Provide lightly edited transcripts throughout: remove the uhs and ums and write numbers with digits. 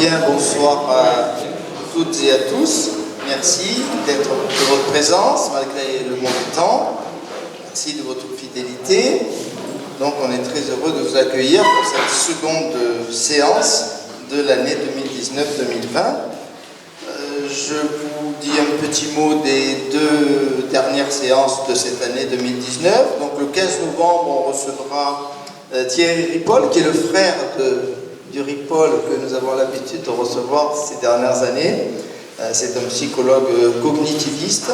Bien, bonsoir à toutes et à tous. Merci de votre présence malgré le mauvais temps. Merci de votre fidélité. Donc on est très heureux de vous accueillir pour cette seconde séance de l'année 2019-2020. Je vous dis un petit mot des deux dernières séances de cette année 2019. Donc le 15 novembre, on recevra Thierry Ripoll, qui est le frère du Ripoll que nous avons l'habitude de recevoir ces dernières années. C'est un psychologue cognitiviste,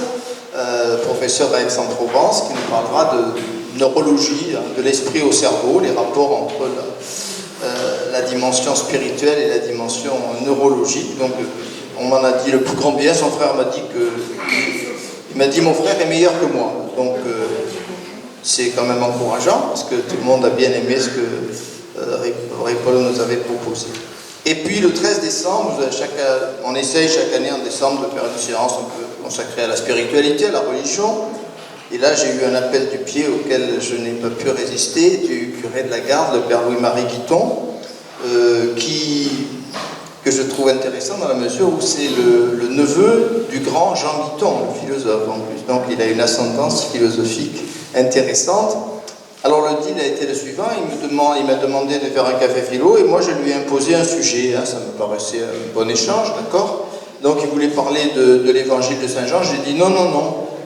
professeur à Aix-en-Provence, qui nous parlera de neurologie, de l'esprit au cerveau, les rapports entre la dimension spirituelle et la dimension neurologique. Donc, on m'en a dit le plus grand bien. Son frère m'a dit il m'a dit mon frère est meilleur que moi. Donc, c'est quand même encourageant parce que tout le monde a bien aimé ce que Ripoll nous avait proposé. Et puis le 13 décembre, on essaye chaque année en décembre de faire une séance un peu consacrée à la spiritualité, à la religion. Et là, j'ai eu un appel du pied auquel je n'ai pas pu résister, du curé de la Garde, le père Louis-Marie Guiton, que je trouve intéressant dans la mesure où c'est le neveu du grand Jean Guiton, le philosophe en plus. Donc il a une ascendance philosophique intéressante. Alors le deal a été le suivant, il m'a demandé de faire un café philo et moi je lui ai imposé un sujet, ça me paraissait un bon échange, d'accord? Donc il voulait parler de l'évangile de Saint Jean, j'ai dit non,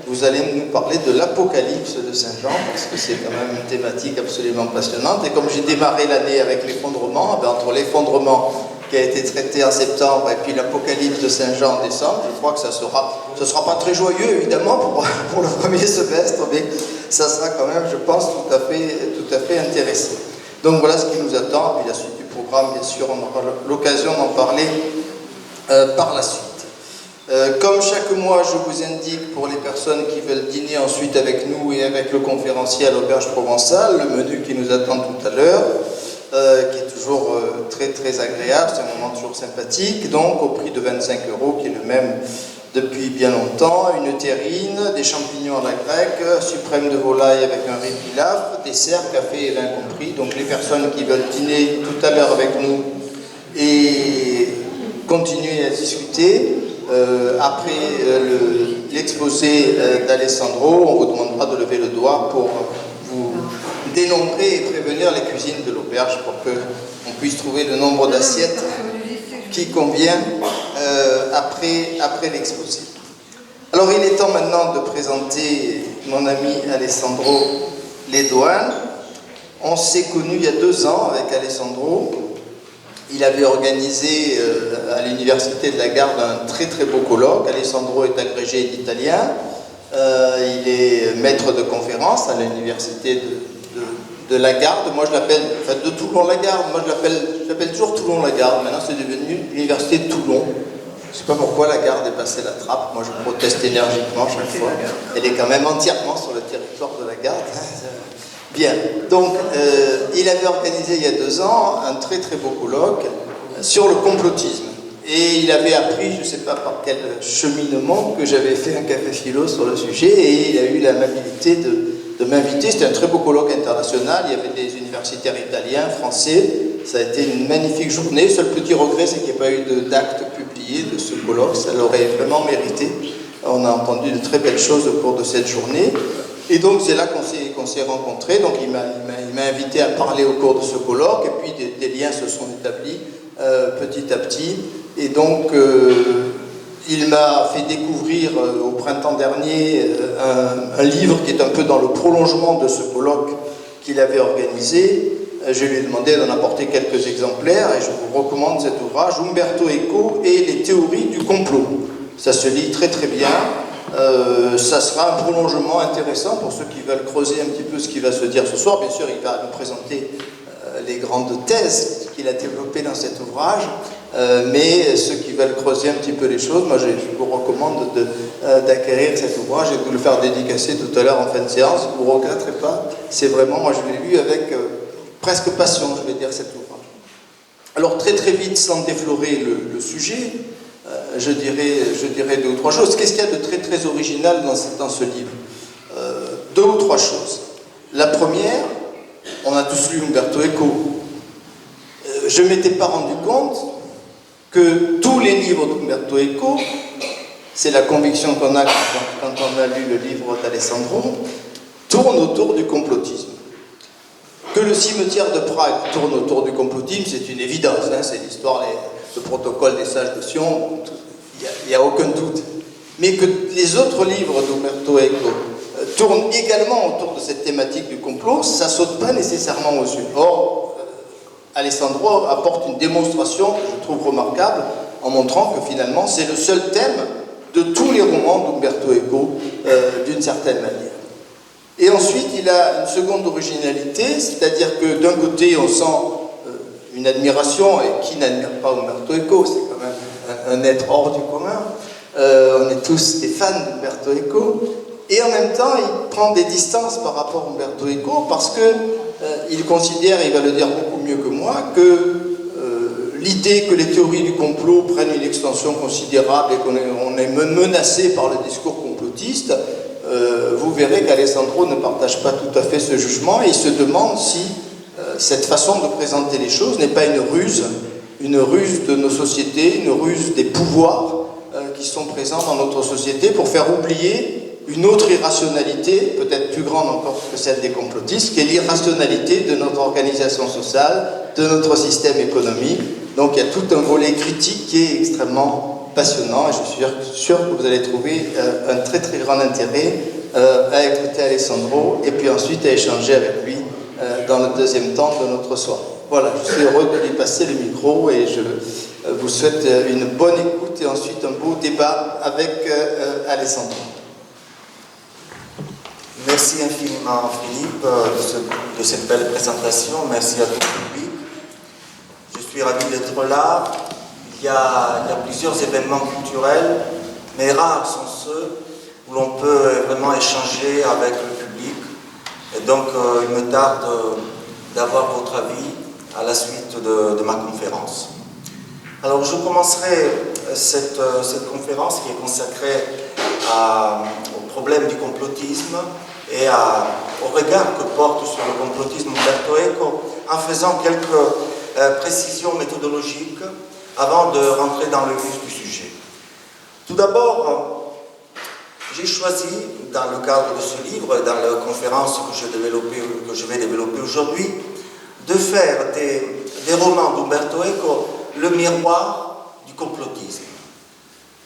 vous allez nous parler de l'Apocalypse de Saint Jean, parce que c'est quand même une thématique absolument passionnante, et comme j'ai démarré l'année avec l'effondrement, entre l'effondrement qui a été traité en septembre et puis l'Apocalypse de Saint Jean en décembre, je crois que ce sera pas très joyeux évidemment pour le premier semestre, mais ça sera quand même, je pense, tout à fait intéressant. Donc voilà ce qui nous attend, puis la suite du programme, bien sûr, on aura l'occasion d'en parler par la suite. Comme chaque mois, je vous indique pour les personnes qui veulent dîner ensuite avec nous et avec le conférencier à l'Auberge Provençale, le menu qui nous attend tout à l'heure, qui est toujours très très agréable, c'est un moment toujours sympathique, donc au prix de 25 €, qui est le même depuis bien longtemps, une terrine, des champignons à la grecque, suprême de volaille avec un riz pilaf, dessert, café et vin compris. Donc les personnes qui veulent dîner tout à l'heure avec nous et continuer à discuter, après l'exposé d'Alessandro, on vous demandera de lever le doigt pour vous dénombrer et prévenir les cuisines de l'auberge pour qu'on puisse trouver le nombre d'assiettes qui convient après l'exposé. Alors il est temps maintenant de présenter mon ami Alessandro Ledoine. On s'est connus il y a 2 ans avec Alessandro. Il avait organisé à l'université de la Garde un très très beau colloque. Alessandro est agrégé d'italien. Il est maître de conférence à l'université de la Garde. Moi je l'appelle, de Toulon-la-Garde. Moi je l'appelle toujours Toulon-la-Garde. Maintenant c'est devenu l'université de Toulon. Je ne sais pas pourquoi la Garde est passée la trappe. Moi je proteste énergiquement chaque fois. Elle est quand même entièrement sur le territoire de la Garde. Bien, donc il avait organisé il y a 2 ans un très très beau colloque sur le complotisme. Et il avait appris, je ne sais pas par quel cheminement, que j'avais fait un café philo sur le sujet, et il a eu l'amabilité de m'inviter. C'était un très beau colloque international, il y avait des universitaires italiens, français. Ça a été une magnifique journée. Seul petit regret, c'est qu'il n'y a pas eu d'acte publié de ce colloque, ça l'aurait vraiment mérité. On a entendu de très belles choses au cours de cette journée. Et donc c'est là qu'on s'est rencontrés. Donc il m'a invité à parler au cours de ce colloque, et puis des liens se sont établis petit à petit. Et donc il m'a fait découvrir au printemps dernier un livre qui est un peu dans le prolongement de ce colloque qu'il avait organisé. Je lui ai demandé d'en apporter quelques exemplaires et je vous recommande cet ouvrage, Umberto Eco et les théories du complot. Ça se lit très très bien. Ça sera un prolongement intéressant pour ceux qui veulent creuser un petit peu ce qui va se dire ce soir. Bien sûr, il va nous présenter les grandes thèses qu'il a développées dans cet ouvrage, mais ceux qui veulent creuser un petit peu les choses, moi je vous recommande d'acquérir cet ouvrage et de vous le faire dédicacer tout à l'heure en fin de séance. Vous ne regretterez pas, c'est vraiment, moi je l'ai lu avec presque passion, je vais dire, cet ouvrage. Alors très très vite, sans déflorer le sujet, je dirais 2 ou 3 choses. Qu'est-ce qu'il y a de très très original dans ce livre? 2 ou 3 choses. La première, on a tous lu Umberto Eco. Je ne m'étais pas rendu compte que tous les livres d'Umberto Eco, c'est la conviction qu'on a quand on a lu le livre d'Alessandro, tournent autour du complotisme. Que le cimetière de Prague tourne autour du complotisme, c'est une évidence, hein, c'est l'histoire, le protocole des sages de Sion, il n'y a aucun doute. Mais que les autres livres d'Umberto Eco tournent également autour de cette thématique du complot, ça ne saute pas nécessairement aux yeux. Or, Alessandro apporte une démonstration que je trouve remarquable en montrant que finalement c'est le seul thème de tous les romans d'Umberto Eco d'une certaine manière. Et ensuite, il a une seconde originalité, c'est-à-dire que d'un côté, on sent une admiration, et qui n'admire pas Umberto Eco, c'est quand même un être hors du commun, on est tous des fans d'Umberto Eco, et en même temps, il prend des distances par rapport à Umberto Eco, parce qu'il considère, il va le dire beaucoup mieux que moi, que l'idée que les théories du complot prennent une extension considérable et qu'on est menacé par le discours complotiste, vous verrez qu'Alessandro ne partage pas tout à fait ce jugement et il se demande si cette façon de présenter les choses n'est pas une ruse de nos sociétés, une ruse des pouvoirs qui sont présents dans notre société pour faire oublier une autre irrationalité, peut-être plus grande encore que celle des complotistes, qui est l'irrationalité de notre organisation sociale, de notre système économique. Donc il y a tout un volet critique qui est extrêmement passionnant et je suis sûr que vous allez trouver un très très grand intérêt à écouter Alessandro et puis ensuite à échanger avec lui dans le deuxième temps de notre soirée. Voilà, je suis heureux de lui passer le micro et je vous souhaite une bonne écoute et ensuite un beau débat avec Alessandro. Merci infiniment Philippe de cette belle présentation, merci à tout le public. Je suis ravi d'être là. Il y a plusieurs événements culturels, mais rares sont ceux où l'on peut vraiment échanger avec le public. Et donc, il me tarde d'avoir votre avis à la suite de ma conférence. Alors, je commencerai cette conférence qui est consacrée au problème du complotisme et au regard que porte sur le complotisme Umberto Eco en faisant quelques précisions méthodologiques avant de rentrer dans le vif du sujet. Tout d'abord, j'ai choisi, dans le cadre de ce livre et dans la conférence que je vais développer aujourd'hui, de faire des romans d'Umberto Eco le miroir du complotisme.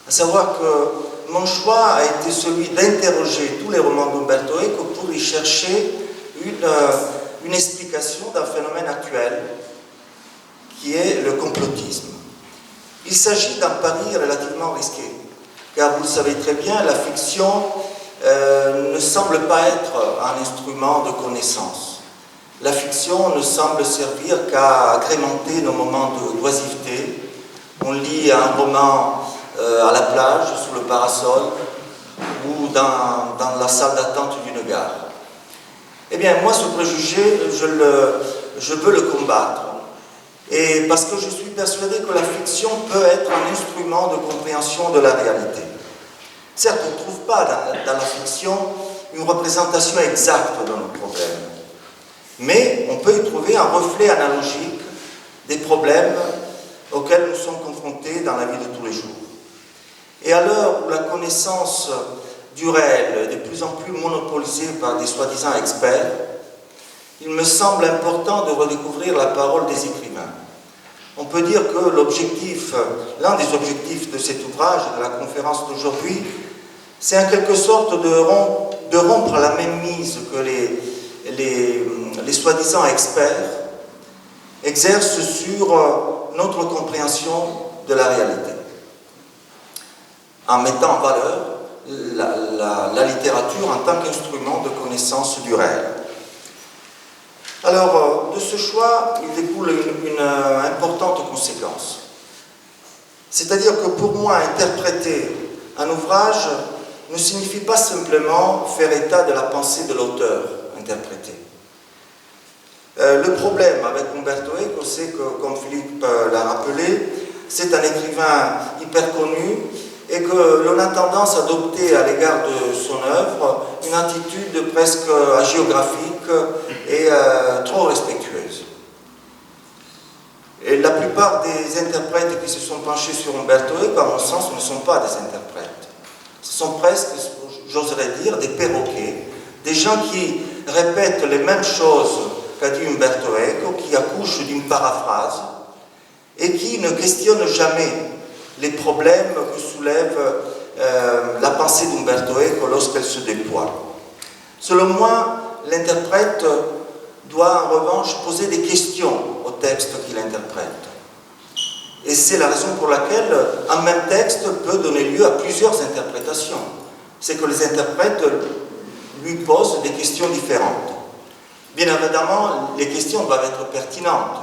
À savoir que mon choix a été celui d'interroger tous les romans d'Umberto Eco pour y chercher une explication d'un phénomène actuel qui est le complotisme. Il s'agit d'un pari relativement risqué, car vous le savez très bien, la fiction ne semble pas être un instrument de connaissance. La fiction ne semble servir qu'à agrémenter nos moments d'oisiveté. On lit un roman à la plage, sous le parasol, ou dans la salle d'attente d'une gare. Eh bien, moi, ce préjugé, je veux le combattre. Et parce que je suis persuadé que la fiction peut être un instrument de compréhension de la réalité. Certes, on ne trouve pas dans la fiction une représentation exacte de nos problèmes, mais on peut y trouver un reflet analogique des problèmes auxquels nous sommes confrontés dans la vie de tous les jours. Et à l'heure où la connaissance du réel est de plus en plus monopolisée par des soi-disant experts, il me semble important de redécouvrir la parole des écrivains. On peut dire que l'un des objectifs de cet ouvrage, de la conférence d'aujourd'hui, c'est en quelque sorte de rompre la même mise que les soi-disant experts exercent sur notre compréhension de la réalité, en mettant en valeur la littérature en tant qu'instrument de connaissance du réel. Alors, de ce choix, il découle une importante conséquence. C'est-à-dire que pour moi, interpréter un ouvrage ne signifie pas simplement faire état de la pensée de l'auteur interprété. Le problème avec Umberto Eco, c'est que, comme Philippe l'a rappelé, c'est un écrivain hyper connu et que l'on a tendance à adopter à l'égard de son œuvre une attitude presque hagiographique et trop respectueuse. Et Et la plupart des interprètes qui se sont penchés sur Umberto Eco, à mon sens, ne sont pas des interprètes. Ce sont presque, j'oserais dire, des perroquets, des gens qui répètent les mêmes choses qu'a dit Umberto Eco, qui accouchent d'une paraphrase et qui ne questionnent jamais les problèmes que soulève la pensée d'Umberto Eco lorsqu'elle se déploie. Selon moi, l'interprète doit en revanche poser des questions au texte qu'il interprète. Et c'est la raison pour laquelle un même texte peut donner lieu à plusieurs interprétations. C'est que les interprètes lui posent des questions différentes. Bien évidemment, les questions doivent être pertinentes.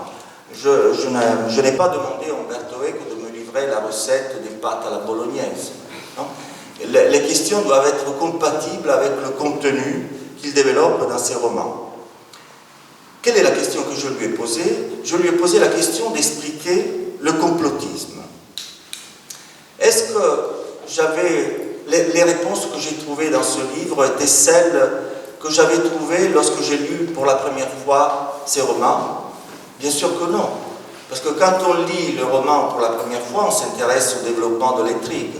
Je n'ai pas demandé à Umberto Eco de me livrer la recette des pâtes à la bolognaise. Non ? Les questions doivent être compatibles avec le contenu qu'il développe dans ses romans. Quelle est la question que je lui ai posée? Je lui ai posé la question d'expliquer le complotisme. Est-ce que les réponses que j'ai trouvées dans ce livre étaient celles que j'avais trouvées lorsque j'ai lu pour la première fois ces romans? Bien sûr que non. Parce que quand on lit le roman pour la première fois, on s'intéresse au développement de l'intrigue.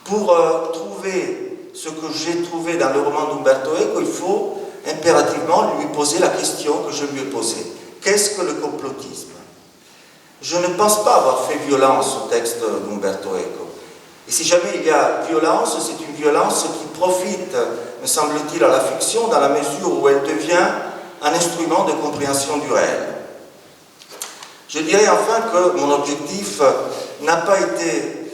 Pour trouver ce que j'ai trouvé dans le roman d'Umberto Eco, il faut impérativement lui poser la question que je lui ai posée. Qu'est-ce que le complotisme? Je ne pense pas avoir fait violence au texte d'Umberto Eco. Et si jamais il y a violence, c'est une violence qui profite, me semble-t-il, à la fiction dans la mesure où elle devient un instrument de compréhension du réel. Je dirais enfin que mon objectif n'a pas été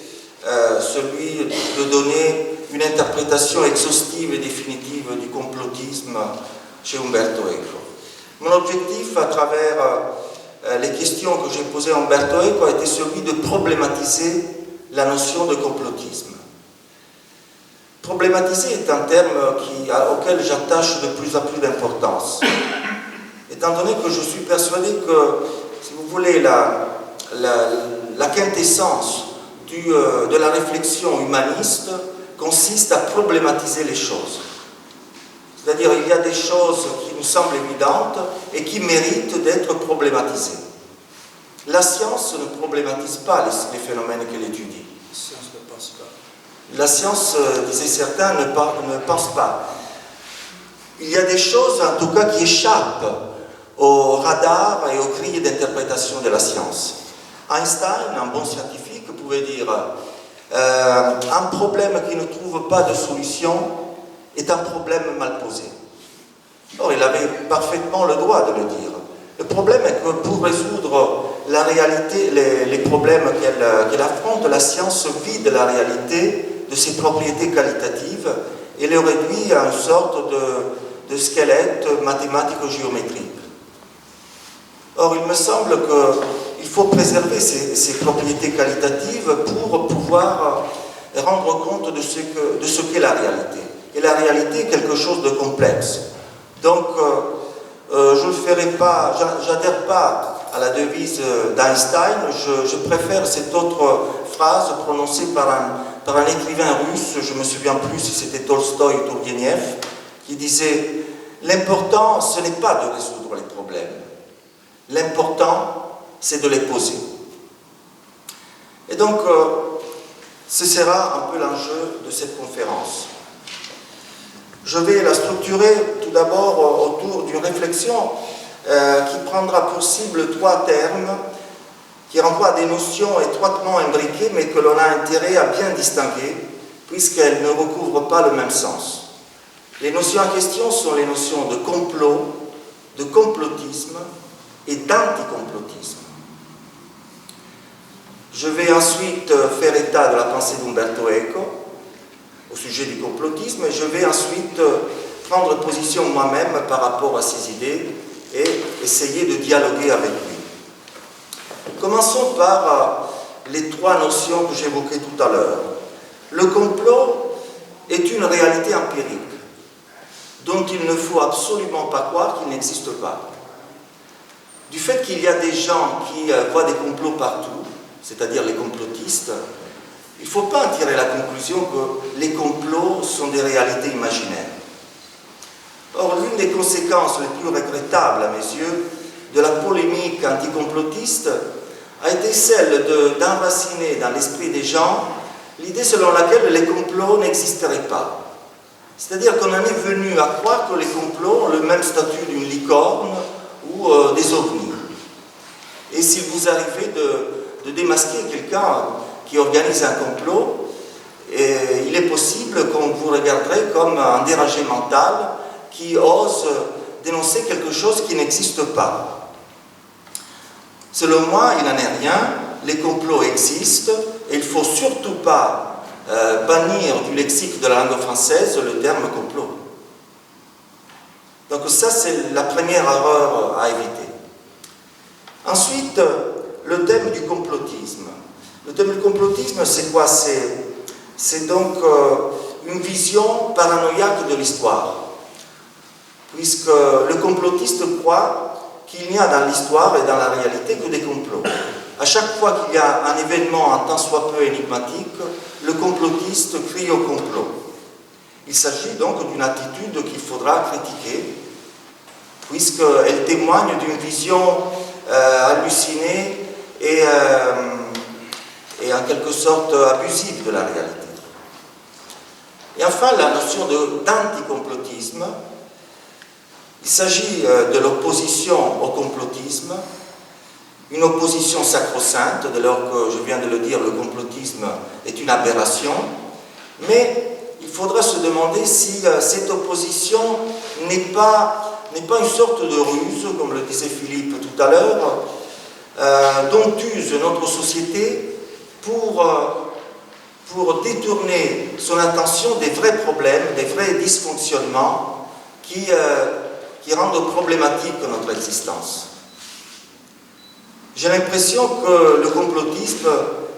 celui de donner une interprétation exhaustive et définitive du complotisme chez Umberto Eco. Mon objectif, à travers les questions que j'ai posées à Umberto Eco, a été celui de problématiser la notion de complotisme. Problématiser est un terme auquel j'attache de plus en plus d'importance, étant donné que je suis persuadé que, si vous voulez, la quintessence de la réflexion humaniste consiste à problématiser les choses. C'est-à-dire, il y a des choses qui nous semblent évidentes et qui méritent d'être problématisées. La science ne problématise pas les phénomènes qu'elle étudie. La science ne pense pas. La science, disaient certains, ne pense pas. Il y a des choses, en tout cas, qui échappent au radar et aux grilles d'interprétation de la science. Einstein, un bon scientifique, pouvait dire un problème qui ne trouve pas de solution est un problème mal posé. Or, il avait parfaitement le droit de le dire. Le problème est que pour résoudre la réalité, les problèmes qu'elle affronte, la science vide la réalité de ses propriétés qualitatives et le réduit à une sorte de squelette mathématico-géométrique. Or, il me semble qu'il faut préserver ces propriétés qualitatives pour pouvoir rendre compte de ce qu'est la réalité. Et la réalité est quelque chose de complexe. Donc, je ne ferai pas, j'adhère pas à la devise d'Einstein, je préfère cette autre phrase prononcée par un écrivain russe, je ne me souviens plus si c'était Tolstoï ou Tourgueniev, qui disait « L'important, ce n'est pas de résoudre les problèmes, l'important, c'est de les poser. » Et donc, ce sera un peu l'enjeu de cette conférence. Je vais la structurer tout d'abord autour d'une réflexion qui prendra pour cible trois termes qui renvoient à des notions étroitement imbriquées mais que l'on a intérêt à bien distinguer puisqu'elles ne recouvrent pas le même sens. Les notions en question sont les notions de complot, de complotisme et d'anticomplotisme. Je vais ensuite faire état de la pensée d'Umberto Eco au sujet du complotisme et je vais ensuite prendre position moi-même par rapport à ces idées et essayer de dialoguer avec lui. Commençons par les trois notions que j'évoquais tout à l'heure. Le complot est une réalité empirique dont il ne faut absolument pas croire qu'il n'existe pas. Du fait qu'il y a des gens qui voient des complots partout, c'est-à-dire les complotistes, il ne faut pas en tirer la conclusion que les complots sont des réalités imaginaires. Or, l'une des conséquences les plus regrettables à mes yeux de la polémique anticomplotiste a été celle d'enraciner dans l'esprit des gens l'idée selon laquelle les complots n'existeraient pas. C'est-à-dire qu'on en est venu à croire que les complots ont le même statut d'une licorne ou des ovnis. Et s'il vous arrivait de démasquer quelqu'un qui organise un complot, il est possible qu'on vous regarderait comme un dérangé mental qui ose dénoncer quelque chose qui n'existe pas. Selon moi, il n'en est rien, les complots existent et il ne faut surtout pas bannir du lexique de la langue française le terme complot. Donc ça, c'est la première erreur à éviter. Ensuite, le thème du complotisme. Le thème du complotisme, c'est quoi? C'est donc une vision paranoïaque de l'histoire, puisque le complotiste croit qu'il n'y a dans l'histoire et dans la réalité que des complots. À chaque fois qu'il y a un événement un tant soit peu énigmatique, le complotiste crie au complot. Il s'agit donc d'une attitude qu'il faudra critiquer, puisqu'elle témoigne d'une vision hallucinée et en quelque sorte abusive de la réalité. Et enfin, la notion d'anticomplotisme. Il s'agit de l'opposition au complotisme, une opposition sacro-sainte, dès lors que, je viens de le dire, le complotisme est une aberration, mais il faudra se demander si cette opposition n'est pas une sorte de ruse, comme le disait Philippe tout à l'heure, dont use notre société pour détourner son attention des vrais problèmes, des vrais dysfonctionnements qui rendent problématique notre existence. J'ai l'impression que le complotisme,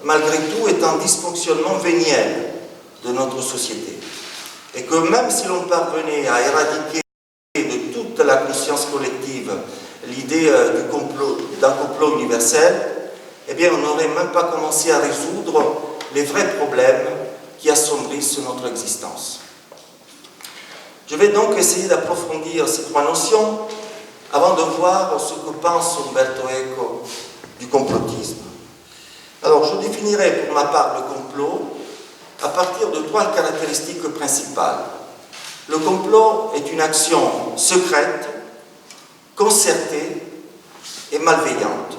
malgré tout, est un dysfonctionnement véniel de notre société. Et que même si l'on parvenait à éradiquer de toute la conscience collective l'idée d'un complot universel, eh bien on n'aurait même pas commencé à résoudre les vrais problèmes qui assombrissent notre existence. Je vais donc essayer d'approfondir ces trois notions avant de voir ce que pense Umberto Eco du complotisme. Alors, je définirai pour ma part le complot à partir de trois caractéristiques principales. Le complot est une action secrète, concertée et malveillante.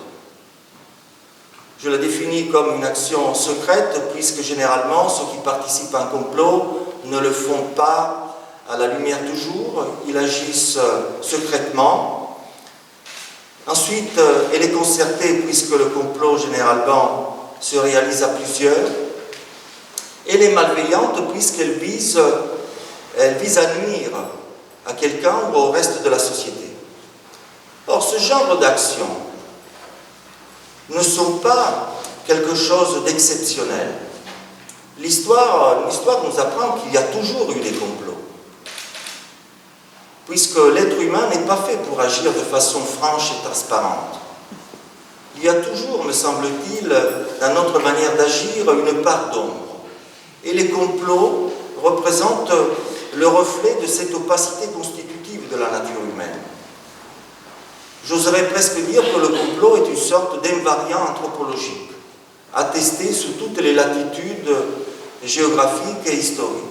Je la définis comme une action secrète puisque généralement ceux qui participent à un complot ne le font pas à la lumière du jour, ils agissent secrètement. Ensuite, elle est concertée puisque le complot généralement se réalise à plusieurs. Elle est malveillante puisqu'elle vise à nuire à quelqu'un ou au reste de la société. Or, ce genre d'actions ne sont pas quelque chose d'exceptionnel. L'histoire nous apprend qu'il y a toujours eu des complots, puisque l'être humain n'est pas fait pour agir de façon franche et transparente. Il y a toujours, me semble-t-il, dans notre manière d'agir, une part d'ombre. Et les complots représentent le reflet de cette opacité constitutive de la nature humaine. J'oserais presque dire que le complot est une sorte d'invariant anthropologique, attesté sous toutes les latitudes géographiques et historiques.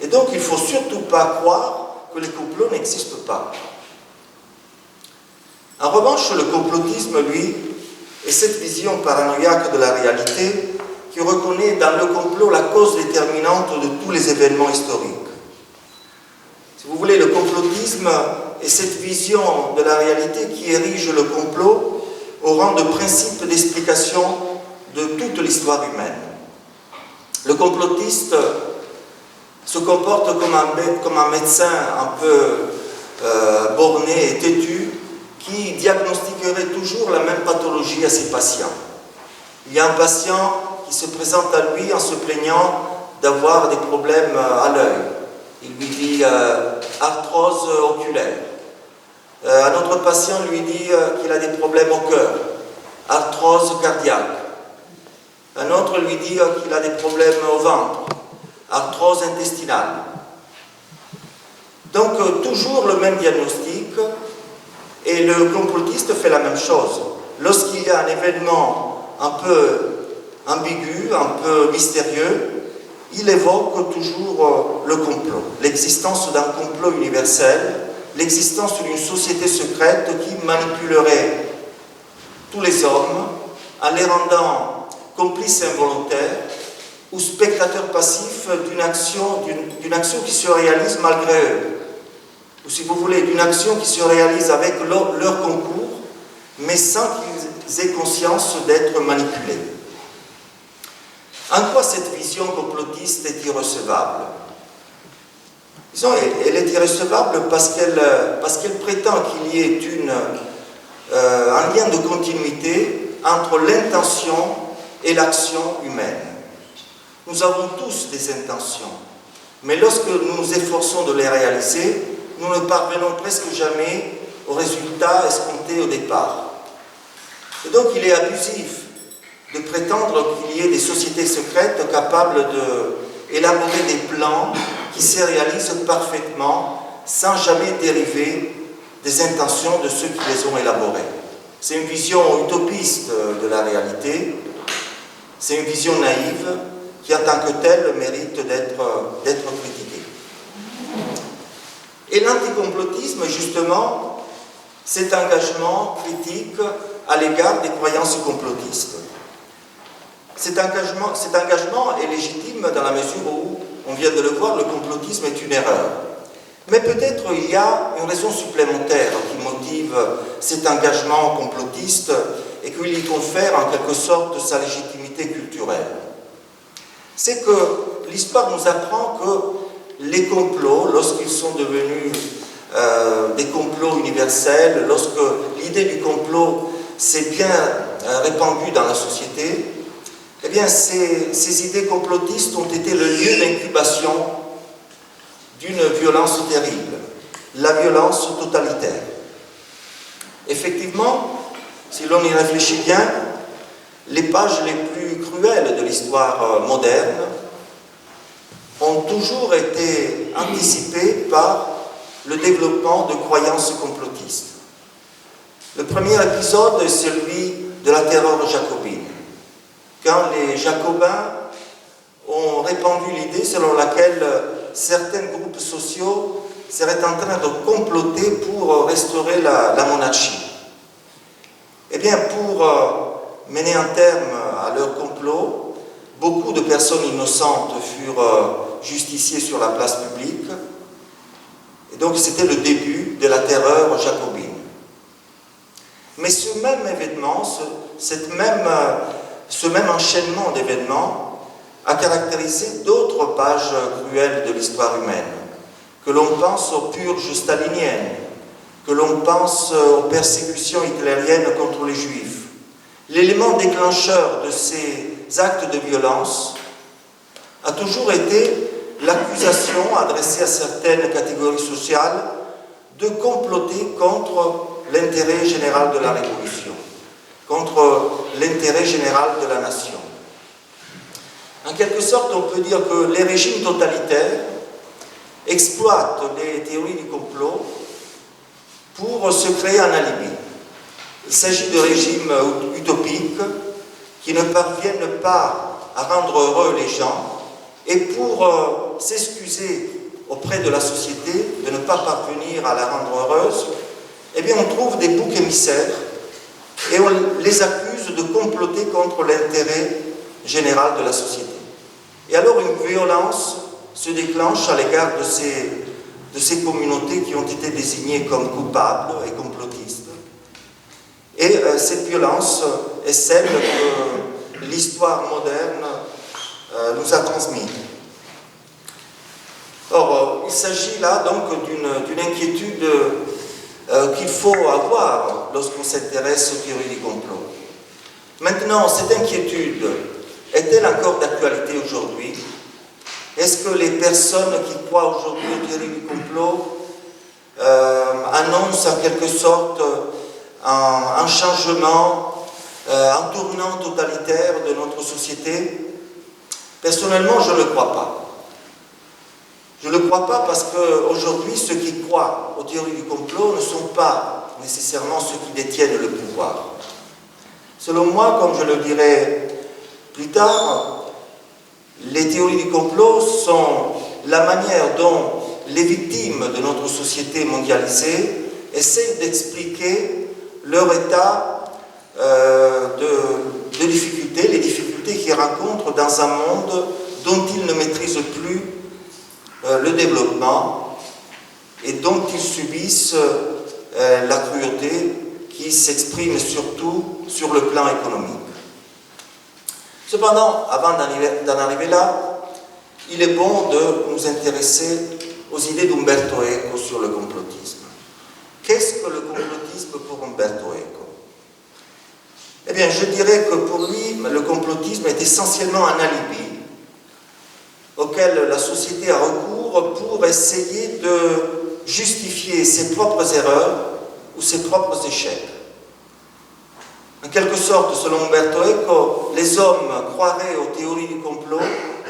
Et donc, il ne faut surtout pas croire que les complots n'existent pas. En revanche, le complotisme, lui, est cette vision paranoïaque de la réalité qui reconnaît dans le complot la cause déterminante de tous les événements historiques. Si vous voulez, le complotisme est cette vision de la réalité qui érige le complot au rang de principe d'explication de toute l'histoire humaine. Le complotiste se comporte comme un médecin un peu borné et têtu qui diagnostiquerait toujours la même pathologie à ses patients. Il y a un patient qui se présente à lui en se plaignant d'avoir des problèmes à l'œil. Il lui dit arthrose oculaire. Un autre patient lui dit qu'il a des problèmes au cœur, arthrose cardiaque. Un autre lui dit qu'il a des problèmes au ventre, arthrose intestinale. Donc toujours le même diagnostic, et Et le complotiste fait la même chose. Lorsqu'il y a un événement un peu ambigu, un peu mystérieux, il évoque toujours le complot, l'existence d'un complot universel, l'existence d'une société secrète qui manipulerait tous les hommes en les rendant complices involontaires ou spectateurs passifs d'une action qui se réalise malgré eux, ou si vous voulez, d'une action qui se réalise avec leur concours, mais sans qu'ils aient conscience d'être manipulés. En quoi cette vision complotiste est irrecevable? Disons, elle est irrecevable parce qu'elle prétend qu'il y ait un lien de continuité entre l'intention et l'action humaine. Nous avons tous des intentions, mais lorsque nous nous efforçons de les réaliser, nous ne parvenons presque jamais au résultat escompté au départ. Et donc il est abusif de prétendre qu'il y ait des sociétés secrètes capables d'élaborer des plans qui se réalisent parfaitement sans jamais dériver des intentions de ceux qui les ont élaborées. C'est une vision utopiste de la réalité, c'est une vision naïve qui en tant que telle mérite d'être critiquée. Et l'anticomplotisme, justement, cet engagement critique à l'égard des croyances complotistes. Cet engagement est légitime dans la mesure où, on vient de le voir, le complotisme est une erreur. Mais peut-être il y a une raison supplémentaire qui motive cet engagement complotiste et qui lui confère en quelque sorte sa légitimité culturelle. C'est que l'histoire nous apprend que les complots, lorsqu'ils sont devenus des complots universels, lorsque l'idée du complot s'est bien répandue dans la société, eh bien ces idées complotistes ont été le lieu d'incubation d'une violence terrible, la violence totalitaire. Effectivement, si l'on y réfléchit bien, les pages les plus cruelles de l'histoire moderne ont toujours été anticipées par le développement de croyances complotistes. Le premier épisode est celui de la terreur jacobine, quand les jacobins ont répandu l'idée selon laquelle certains groupes sociaux seraient en train de comploter pour restaurer la monarchie. Eh bien, pour mener un terme à leur complot, beaucoup de personnes innocentes furent justiciées sur la place publique, et donc c'était le début de la terreur jacobine. Mais ce même événement, ce même enchaînement d'événements a caractérisé d'autres pages cruelles de l'histoire humaine, que l'on pense aux purges staliniennes, que l'on pense aux persécutions hitlériennes contre les Juifs. L'élément déclencheur de ces actes de violence a toujours été l'accusation adressée à certaines catégories sociales de comploter contre l'intérêt général de la Révolution, contre l'intérêt général de la nation. En quelque sorte, on peut dire que les régimes totalitaires exploitent les théories du complot pour se créer un alibi. Il s'agit de régimes utopiques qui ne parviennent pas à rendre heureux les gens, et pour s'excuser auprès de la société de ne pas parvenir à la rendre heureuse, eh bien on trouve des boucs émissaires et on les accuse de comploter contre l'intérêt général de la société. Et alors une violence se déclenche à l'égard de ces communautés qui ont été désignées comme coupables et complotistes. Et cette violence est celle que l'histoire moderne nous a transmise. Or, il s'agit là donc d'une inquiétude qu'il faut avoir lorsqu'on s'intéresse aux théories du complot. Maintenant, cette inquiétude est-elle encore d'actualité aujourd'hui? Est-ce que les personnes qui croient aujourd'hui aux théories du complot annoncent en quelque sorte un changement, un tournant totalitaire de notre société? Personnellement, je ne le crois pas. Je ne le crois pas parce qu'aujourd'hui, ceux qui croient aux théories du complot ne sont pas pas nécessairement ceux qui détiennent le pouvoir. Selon moi, comme je le dirai plus tard, les théories du complot sont la manière dont les victimes de notre société mondialisée essaient d'expliquer leur état de difficultés, les difficultés qu'ils rencontrent dans un monde dont ils ne maîtrisent plus le développement et dont ils subissent la cruauté qui s'exprime surtout sur le plan économique. Cependant, avant d'en arriver là, il est bon de nous intéresser aux idées d'Umberto Eco sur le complotisme. Qu'est-ce que le complotisme pour Umberto Eco? Eh bien, je dirais que pour lui, le complotisme est essentiellement un alibi auquel la société a recours pour essayer de justifier ses propres erreurs ou ses propres échecs. En quelque sorte, selon Umberto Eco, les hommes croiraient aux théories du complot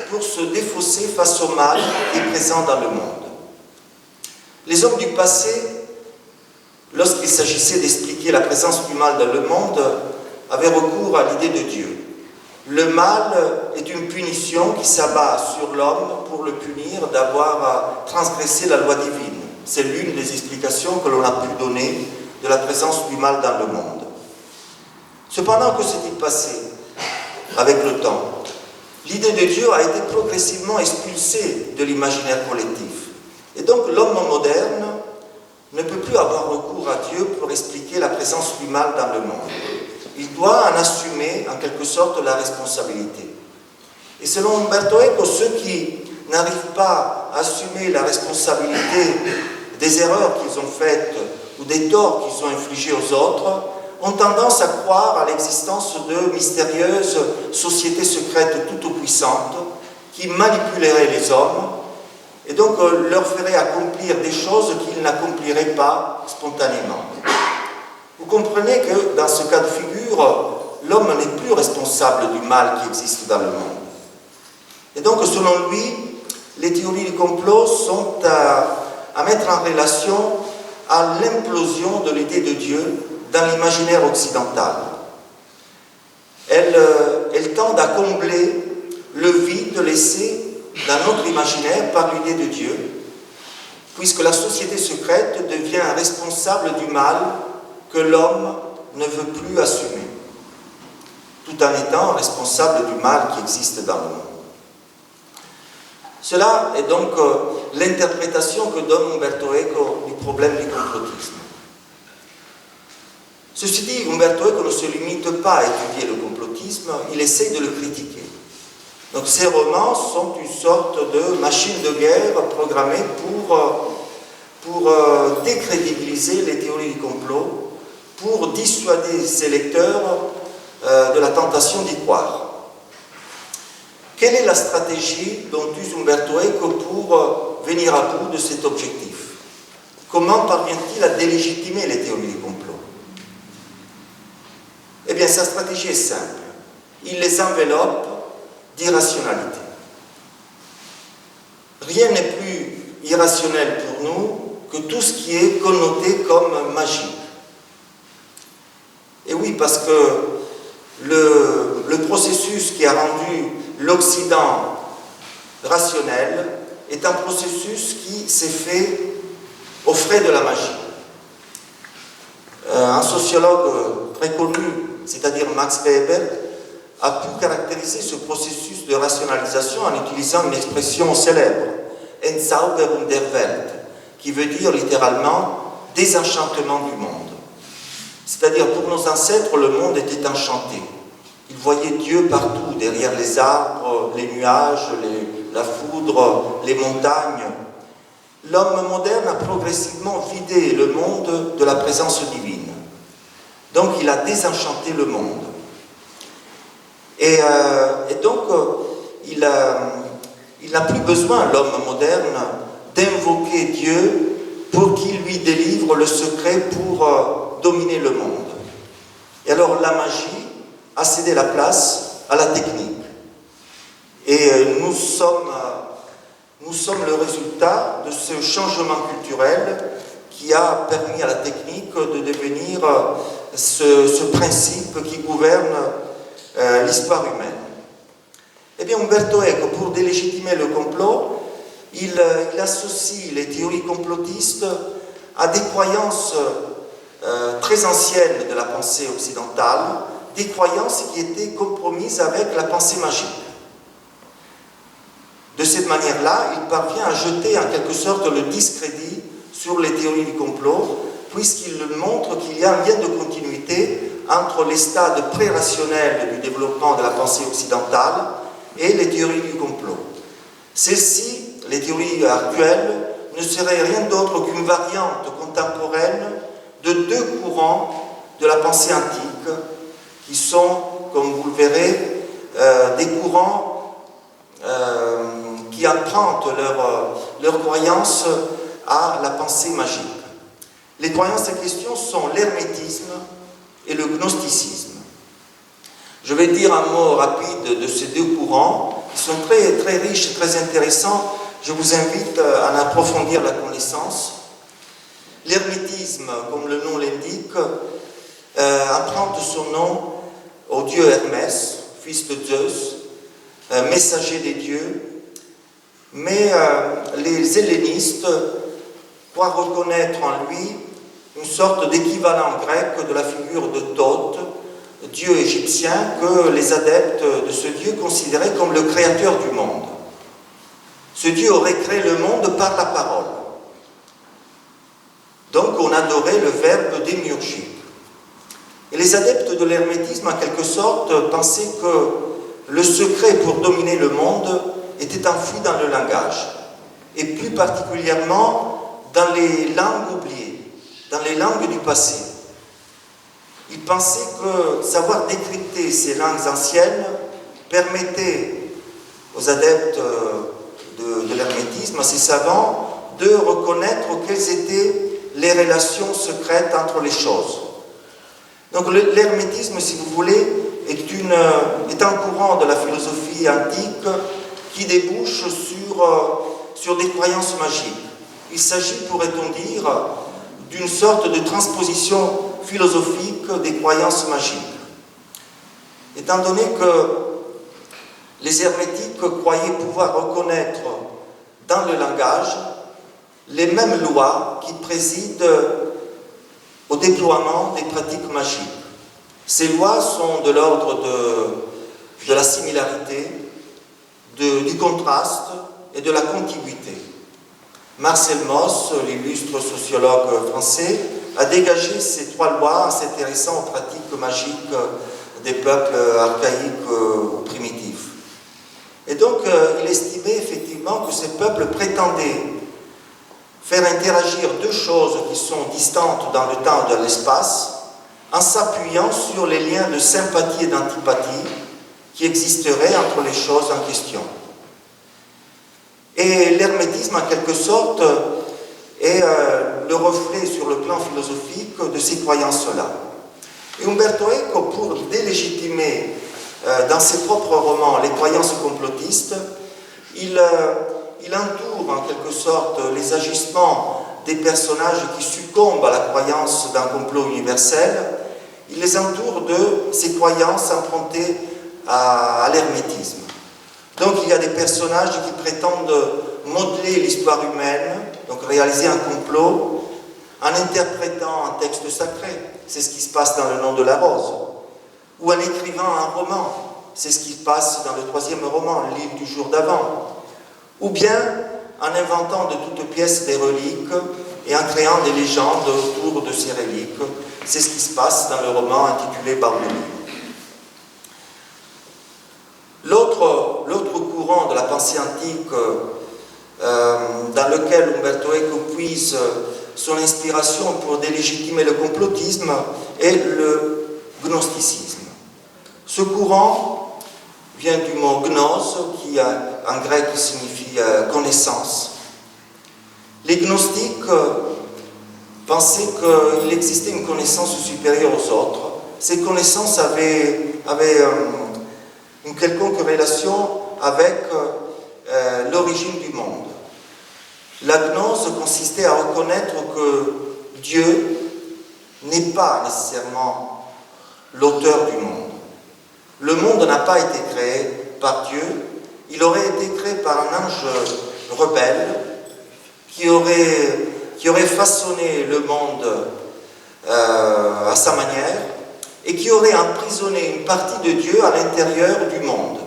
pour se défausser face au mal qui est présent dans le monde. Les hommes du passé, lorsqu'il s'agissait d'expliquer la présence du mal dans le monde, avaient recours à l'idée de Dieu. Le mal est une punition qui s'abat sur l'homme pour le punir d'avoir transgressé la loi divine. C'est l'une des explications que l'on a pu donner de la présence du mal dans le monde. Cependant, que s'est-il passé avec le temps? L'idée de Dieu a été progressivement expulsée de l'imaginaire collectif. Et donc l'homme moderne ne peut plus avoir recours à Dieu pour expliquer la présence du mal dans le monde. Il doit en assumer en quelque sorte la responsabilité. Et selon Umberto Eco, ceux qui n'arrivent pas à assumer la responsabilité des erreurs qu'ils ont faites ou des torts qu'ils ont infligés aux autres ont tendance à croire à l'existence de mystérieuses sociétés secrètes tout-puissantes qui manipuleraient les hommes et donc leur feraient accomplir des choses qu'ils n'accompliraient pas spontanément. Vous comprenez que dans ce cas de figure, l'homme n'est plus responsable du mal qui existe dans le monde. Et donc, selon lui, les théories du complot sont à mettre en relation à l'implosion de l'idée de Dieu dans l'imaginaire occidental. Elle tend à combler le vide laissé dans notre imaginaire par l'idée de Dieu, puisque la société secrète devient responsable du mal que l'homme ne veut plus assumer, tout en étant responsable du mal qui existe dans le monde. Cela est donc l'interprétation que donne Umberto Eco du problème du complotisme. Ceci dit, Umberto Eco ne se limite pas à étudier le complotisme, il essaye de le critiquer. Donc ses romans sont une sorte de machine de guerre programmée pour décrédibiliser les théories du complot, pour dissuader ses lecteurs de la tentation d'y croire. Quelle est la stratégie dont use Umberto Eco pour venir à bout de cet objectif? Comment parvient-il à délégitimer les théories du complot? Eh bien, sa stratégie est simple. Il les enveloppe d'irrationalité. Rien n'est plus irrationnel pour nous que tout ce qui est connoté comme magique. Et oui, parce que le processus qui a rendu l'Occident rationnel est un processus qui s'est fait aux frais de la magie. Un sociologue très connu, c'est-à-dire Max Weber, a pu caractériser ce processus de rationalisation en utilisant une expression célèbre, Entzauberung der Welt, qui veut dire littéralement désenchantement du monde. C'est-à-dire, pour nos ancêtres, le monde était enchanté. Ils voyaient Dieu partout, derrière les arbres, les nuages, la foudre, les montagnes. L'homme moderne a progressivement vidé le monde de la présence divine. Donc, il a désenchanté le monde. Et donc, il n'a plus besoin, l'homme moderne, d'invoquer Dieu pour qu'il lui délivre le secret pour dominer le monde. Et alors, la magie a cédé la place à la technique. Et nous sommes le résultat de ce changement culturel qui a permis à la technique de devenir ce principe qui gouverne l'histoire humaine. Eh bien, Umberto Eco, pour délégitimer le complot, il associe les théories complotistes à des croyances très anciennes de la pensée occidentale, des croyances qui étaient compromises avec la pensée magique. De cette manière-là, il parvient à jeter en quelque sorte le discrédit sur les théories du complot, puisqu'il montre qu'il y a un lien de continuité entre les stades pré-rationnels du développement de la pensée occidentale et les théories du complot. Celles-ci, les théories actuelles, ne seraient rien d'autre qu'une variante contemporaine de deux courants de la pensée antique, qui sont, comme vous le verrez, des courants qui empruntent leur croyance à la pensée magique. Les croyances en question sont l'hermétisme et le gnosticisme. Je vais dire un mot rapide de ces deux courants, qui sont très, très riches et très intéressants. Je vous invite à en approfondir la connaissance. L'hermétisme, comme le nom l'indique, emprunte son nom au dieu Hermès, fils de Zeus, messager des dieux, mais les hellénistes croient reconnaître en lui une sorte d'équivalent grec de la figure de Thoth, dieu égyptien que les adeptes de ce dieu considéraient comme le créateur du monde. Ce dieu aurait créé le monde par la parole. Donc on adorait le verbe démiurgique. Et les adeptes de l'hermétisme, en quelque sorte, pensaient que le secret pour dominer le monde était enfoui dans le langage, et plus particulièrement dans les langues oubliées, dans les langues du passé. Ils pensaient que savoir décrypter ces langues anciennes permettait aux adeptes de l'hermétisme, à ces savants, de reconnaître quelles étaient les relations secrètes entre les choses. Donc l'hermétisme, si vous voulez, est un courant de la philosophie antique qui débouche sur des croyances magiques. Il s'agit, pourrait-on dire, d'une sorte de transposition philosophique des croyances magiques. Étant donné que les hermétiques croyaient pouvoir reconnaître dans le langage les mêmes lois qui président au déploiement des pratiques magiques. Ces lois sont de l'ordre de la similarité, du contraste et de la contiguïté. Marcel Mauss, l'illustre sociologue français, a dégagé ces trois lois en s'intéressant aux pratiques magiques des peuples archaïques ou primitifs. Et donc, il estimait effectivement que ces peuples prétendaient faire interagir deux choses qui sont distantes dans le temps et dans l'espace, en s'appuyant sur les liens de sympathie et d'antipathie qui existeraient entre les choses en question. Et l'hermétisme, en quelque sorte, est le reflet sur le plan philosophique de ces croyances-là. Et Umberto Eco, pour délégitimer dans ses propres romans les croyances complotistes, il entoure en quelque sorte les agissements des personnages qui succombent à la croyance d'un complot universel. Il les entoure de ces croyances empruntées à l'hermétisme. Donc il y a des personnages qui prétendent modeler l'histoire humaine, donc réaliser un complot, en interprétant un texte sacré, c'est ce qui se passe dans Le Nom de la Rose, ou en écrivant un roman, c'est ce qui se passe dans le 3e roman, L'île du jour d'avant, ou bien en inventant de toutes pièces des reliques et en créant des légendes autour de ces reliques, c'est ce qui se passe dans le roman intitulé Barthélemy. L'autre courant de la pensée antique dans lequel Umberto Eco puise son inspiration pour délégitimer le complotisme est le gnosticisme. Ce courant vient du mot gnos, qui en grec signifie connaissance. Les gnostiques pensaient qu'il existait une connaissance supérieure aux autres. Ces connaissances avaient une quelconque relation avec l'origine du monde. La gnose consistait à reconnaître que Dieu n'est pas nécessairement l'auteur du monde. Le monde n'a pas été créé par Dieu, il aurait été créé par un ange rebelle qui aurait façonné le monde à sa manière et qui aurait emprisonné une partie de Dieu à l'intérieur du monde.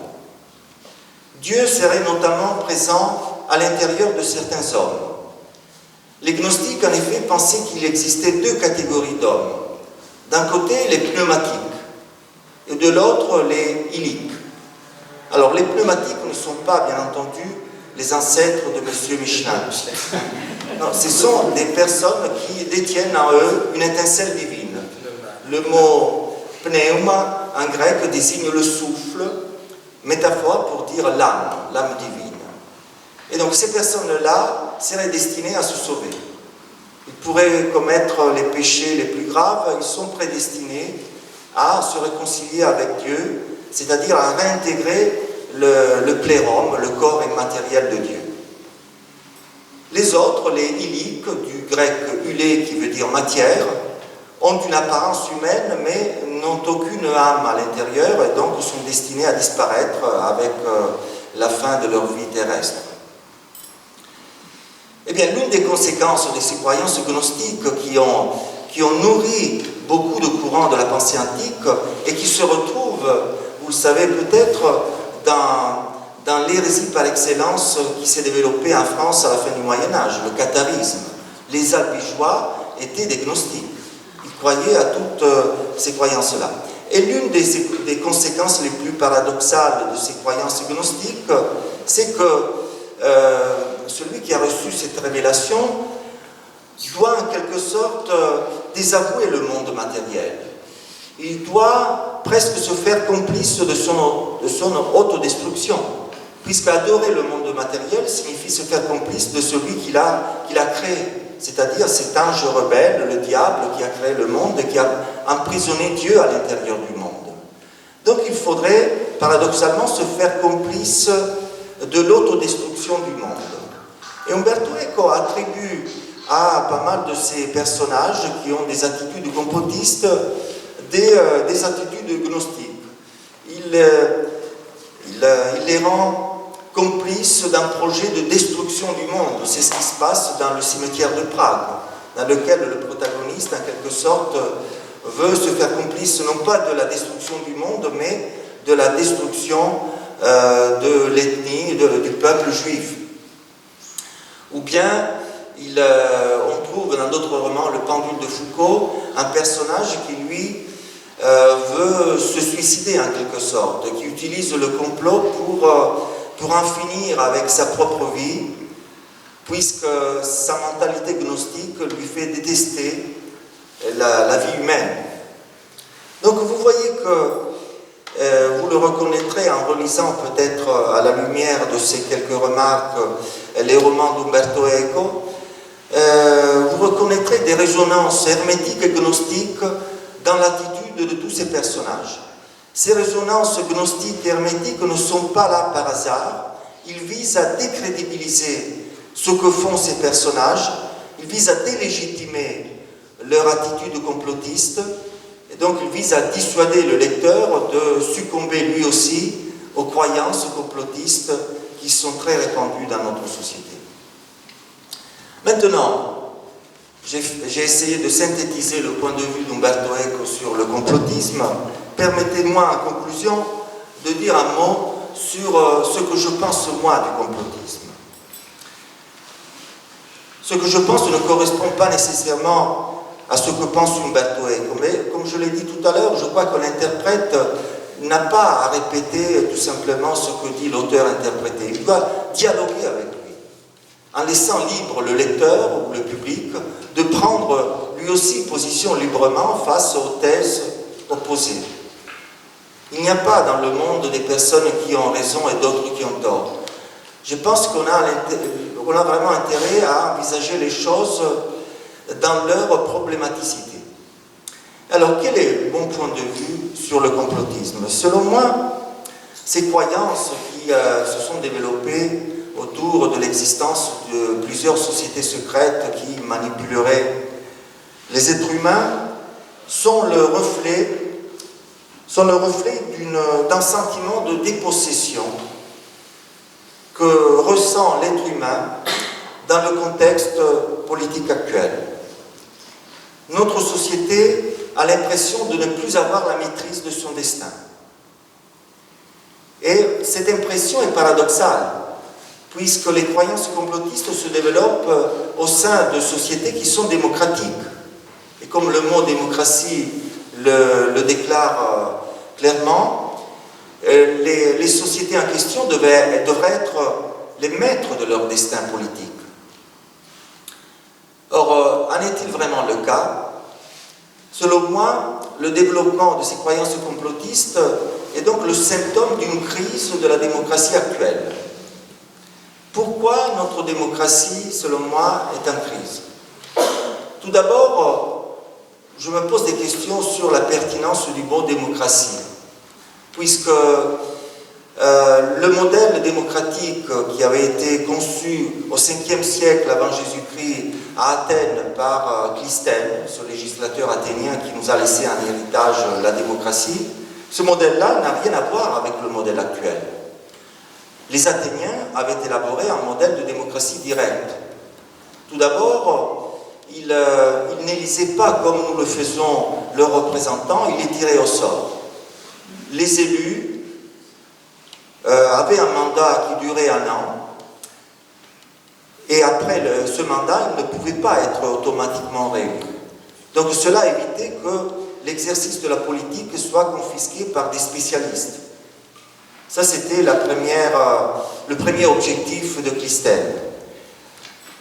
Dieu serait notamment présent à l'intérieur de certains hommes. Les gnostiques, en effet, pensaient qu'il existait deux catégories d'hommes. D'un côté, les pneumatiques, et de l'autre, les iliques. Alors, les pneumatiques ne sont pas, bien entendu, les ancêtres de M. Michelin. Non, ce sont des personnes qui détiennent en eux une étincelle divine. Le mot pneuma, en grec, désigne le souffle, métaphore pour dire l'âme divine. Et donc ces personnes-là seraient destinées à se sauver. Ils pourraient commettre les péchés les plus graves, ils sont prédestinés à se réconcilier avec Dieu, c'est-à-dire à réintégrer le plérum, le corps immatériel de Dieu. Les autres, les iliques, du grec ulé qui veut dire matière, ont une apparence humaine mais n'ont aucune âme à l'intérieur et donc sont destinés à disparaître avec la fin de leur vie terrestre. Eh bien, l'une des conséquences de ces croyances gnostiques qui ont nourri beaucoup de courants de la pensée antique et qui se retrouvent, vous le savez peut-être, dans l'hérésie par excellence qui s'est développée en France à la fin du Moyen-Âge, le catharisme. Les albigeois étaient des gnostiques. Ils croyaient à toutes ces croyances-là. Et l'une des conséquences les plus paradoxales de ces croyances gnostiques, c'est que celui qui a reçu cette révélation doit en quelque sorte désavouer le monde matériel. Il doit presque se faire complice de son autodestruction, puisque adorer le monde matériel signifie se faire complice de celui qui l'a créé, c'est-à-dire cet ange rebelle, le diable qui a créé le monde et qui a emprisonné Dieu à l'intérieur du monde. Donc il faudrait paradoxalement se faire complice de l'autodestruction du monde. Et Umberto Eco attribue à pas mal de ces personnages qui ont des attitudes complotistes des attitudes gnostiques. Il les rend complices d'un projet de destruction du monde. C'est ce qui se passe dans le cimetière de Prague, dans lequel le protagoniste, en quelque sorte, veut se faire complice non pas de la destruction du monde, mais de la destruction de l'ethnie, du peuple juif. Ou bien, on trouve dans d'autres romans, Le Pendule de Foucault, un personnage qui, lui, veut se suicider en quelque sorte, qui utilise le complot pour en finir avec sa propre vie, puisque sa mentalité gnostique lui fait détester la vie humaine. Donc vous voyez que vous le reconnaîtrez en relisant peut-être à la lumière de ces quelques remarques les romans d'Umberto Eco, vous reconnaîtrez des résonances hermétiques et gnostiques dans l'attitude de tous ces personnages. Ces résonances gnostiques et hermétiques ne sont pas là par hasard, ils visent à décrédibiliser ce que font ces personnages, ils visent à délégitimer leur attitude complotiste, et donc ils visent à dissuader le lecteur de succomber lui aussi aux croyances complotistes qui sont très répandues dans notre société. Maintenant, j'ai essayé de synthétiser le point de vue d'Umberto Eco sur le complotisme. Permettez-moi en conclusion de dire un mot sur ce que je pense moi du complotisme. Ce que je pense ne correspond pas nécessairement à ce que pense Umberto Eco, mais comme je l'ai dit tout à l'heure, je crois que l'interprète n'a pas à répéter tout simplement ce que dit l'auteur interprété. Il doit dialoguer avec lui, en laissant libre le lecteur ou le public de prendre lui aussi position librement face aux thèses opposées. Il n'y a pas dans le monde des personnes qui ont raison et d'autres qui ont tort. Je pense qu'on a vraiment intérêt à envisager les choses dans leur problématicité. Alors, quel est le bon point de vue sur le complotisme? Selon moi, ces croyances qui se sont développées autour de l'existence de plusieurs sociétés secrètes qui manipuleraient Les êtres humains sont le reflet d'un sentiment de dépossession que ressent l'être humain dans le contexte politique actuel. Notre société a l'impression de ne plus avoir la maîtrise de son destin. Et cette impression est paradoxale, puisque les croyances complotistes se développent au sein de sociétés qui sont démocratiques. Et comme le mot démocratie le déclare clairement, les sociétés en question devraient être les maîtres de leur destin politique. Or, en est-il vraiment le cas? Selon moi, le développement de ces croyances complotistes est donc le symptôme d'une crise de la démocratie actuelle. Pourquoi notre démocratie, selon moi, est en crise? Tout d'abord, je me pose des questions sur la pertinence du mot démocratie, puisque le modèle démocratique qui avait été conçu au 5e siècle avant Jésus-Christ à Athènes par Clisthène, ce législateur athénien qui nous a laissé en héritage la démocratie, ce modèle-là n'a rien à voir avec le modèle actuel. Les Athéniens avaient élaboré un modèle de démocratie directe. Tout d'abord, ils n'élisaient pas comme nous le faisons leurs représentants, ils les tiraient au sort. Les élus avaient un mandat qui durait 1 an, et après ce mandat, ils ne pouvaient pas être automatiquement réélus. Donc cela évitait que l'exercice de la politique soit confisqué par des spécialistes. Ça, c'était le premier objectif de Clisthène.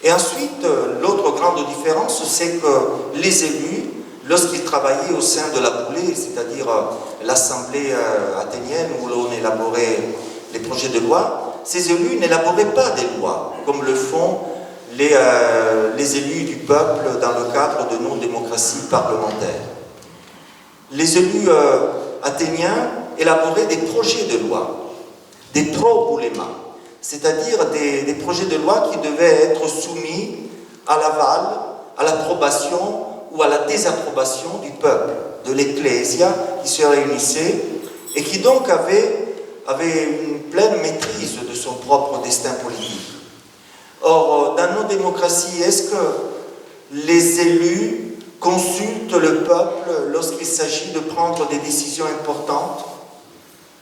Et ensuite, l'autre grande différence, c'est que les élus, lorsqu'ils travaillaient au sein de la Boulée, c'est-à-dire l'Assemblée athénienne où l'on élaborait les projets de loi, ces élus n'élaboraient pas des lois, comme le font les élus du peuple dans le cadre de nos démocraties parlementaires. Les élus athéniens élaboraient des projets de loi, des pro-boulema, c'est-à-dire des projets de loi qui devaient être soumis à l'aval, à l'approbation ou à la désapprobation du peuple, de l'Ecclésia qui se réunissait et qui donc avait une pleine maîtrise de son propre destin politique. Or, dans nos démocraties, est-ce que les élus consultent le peuple lorsqu'il s'agit de prendre des décisions importantes?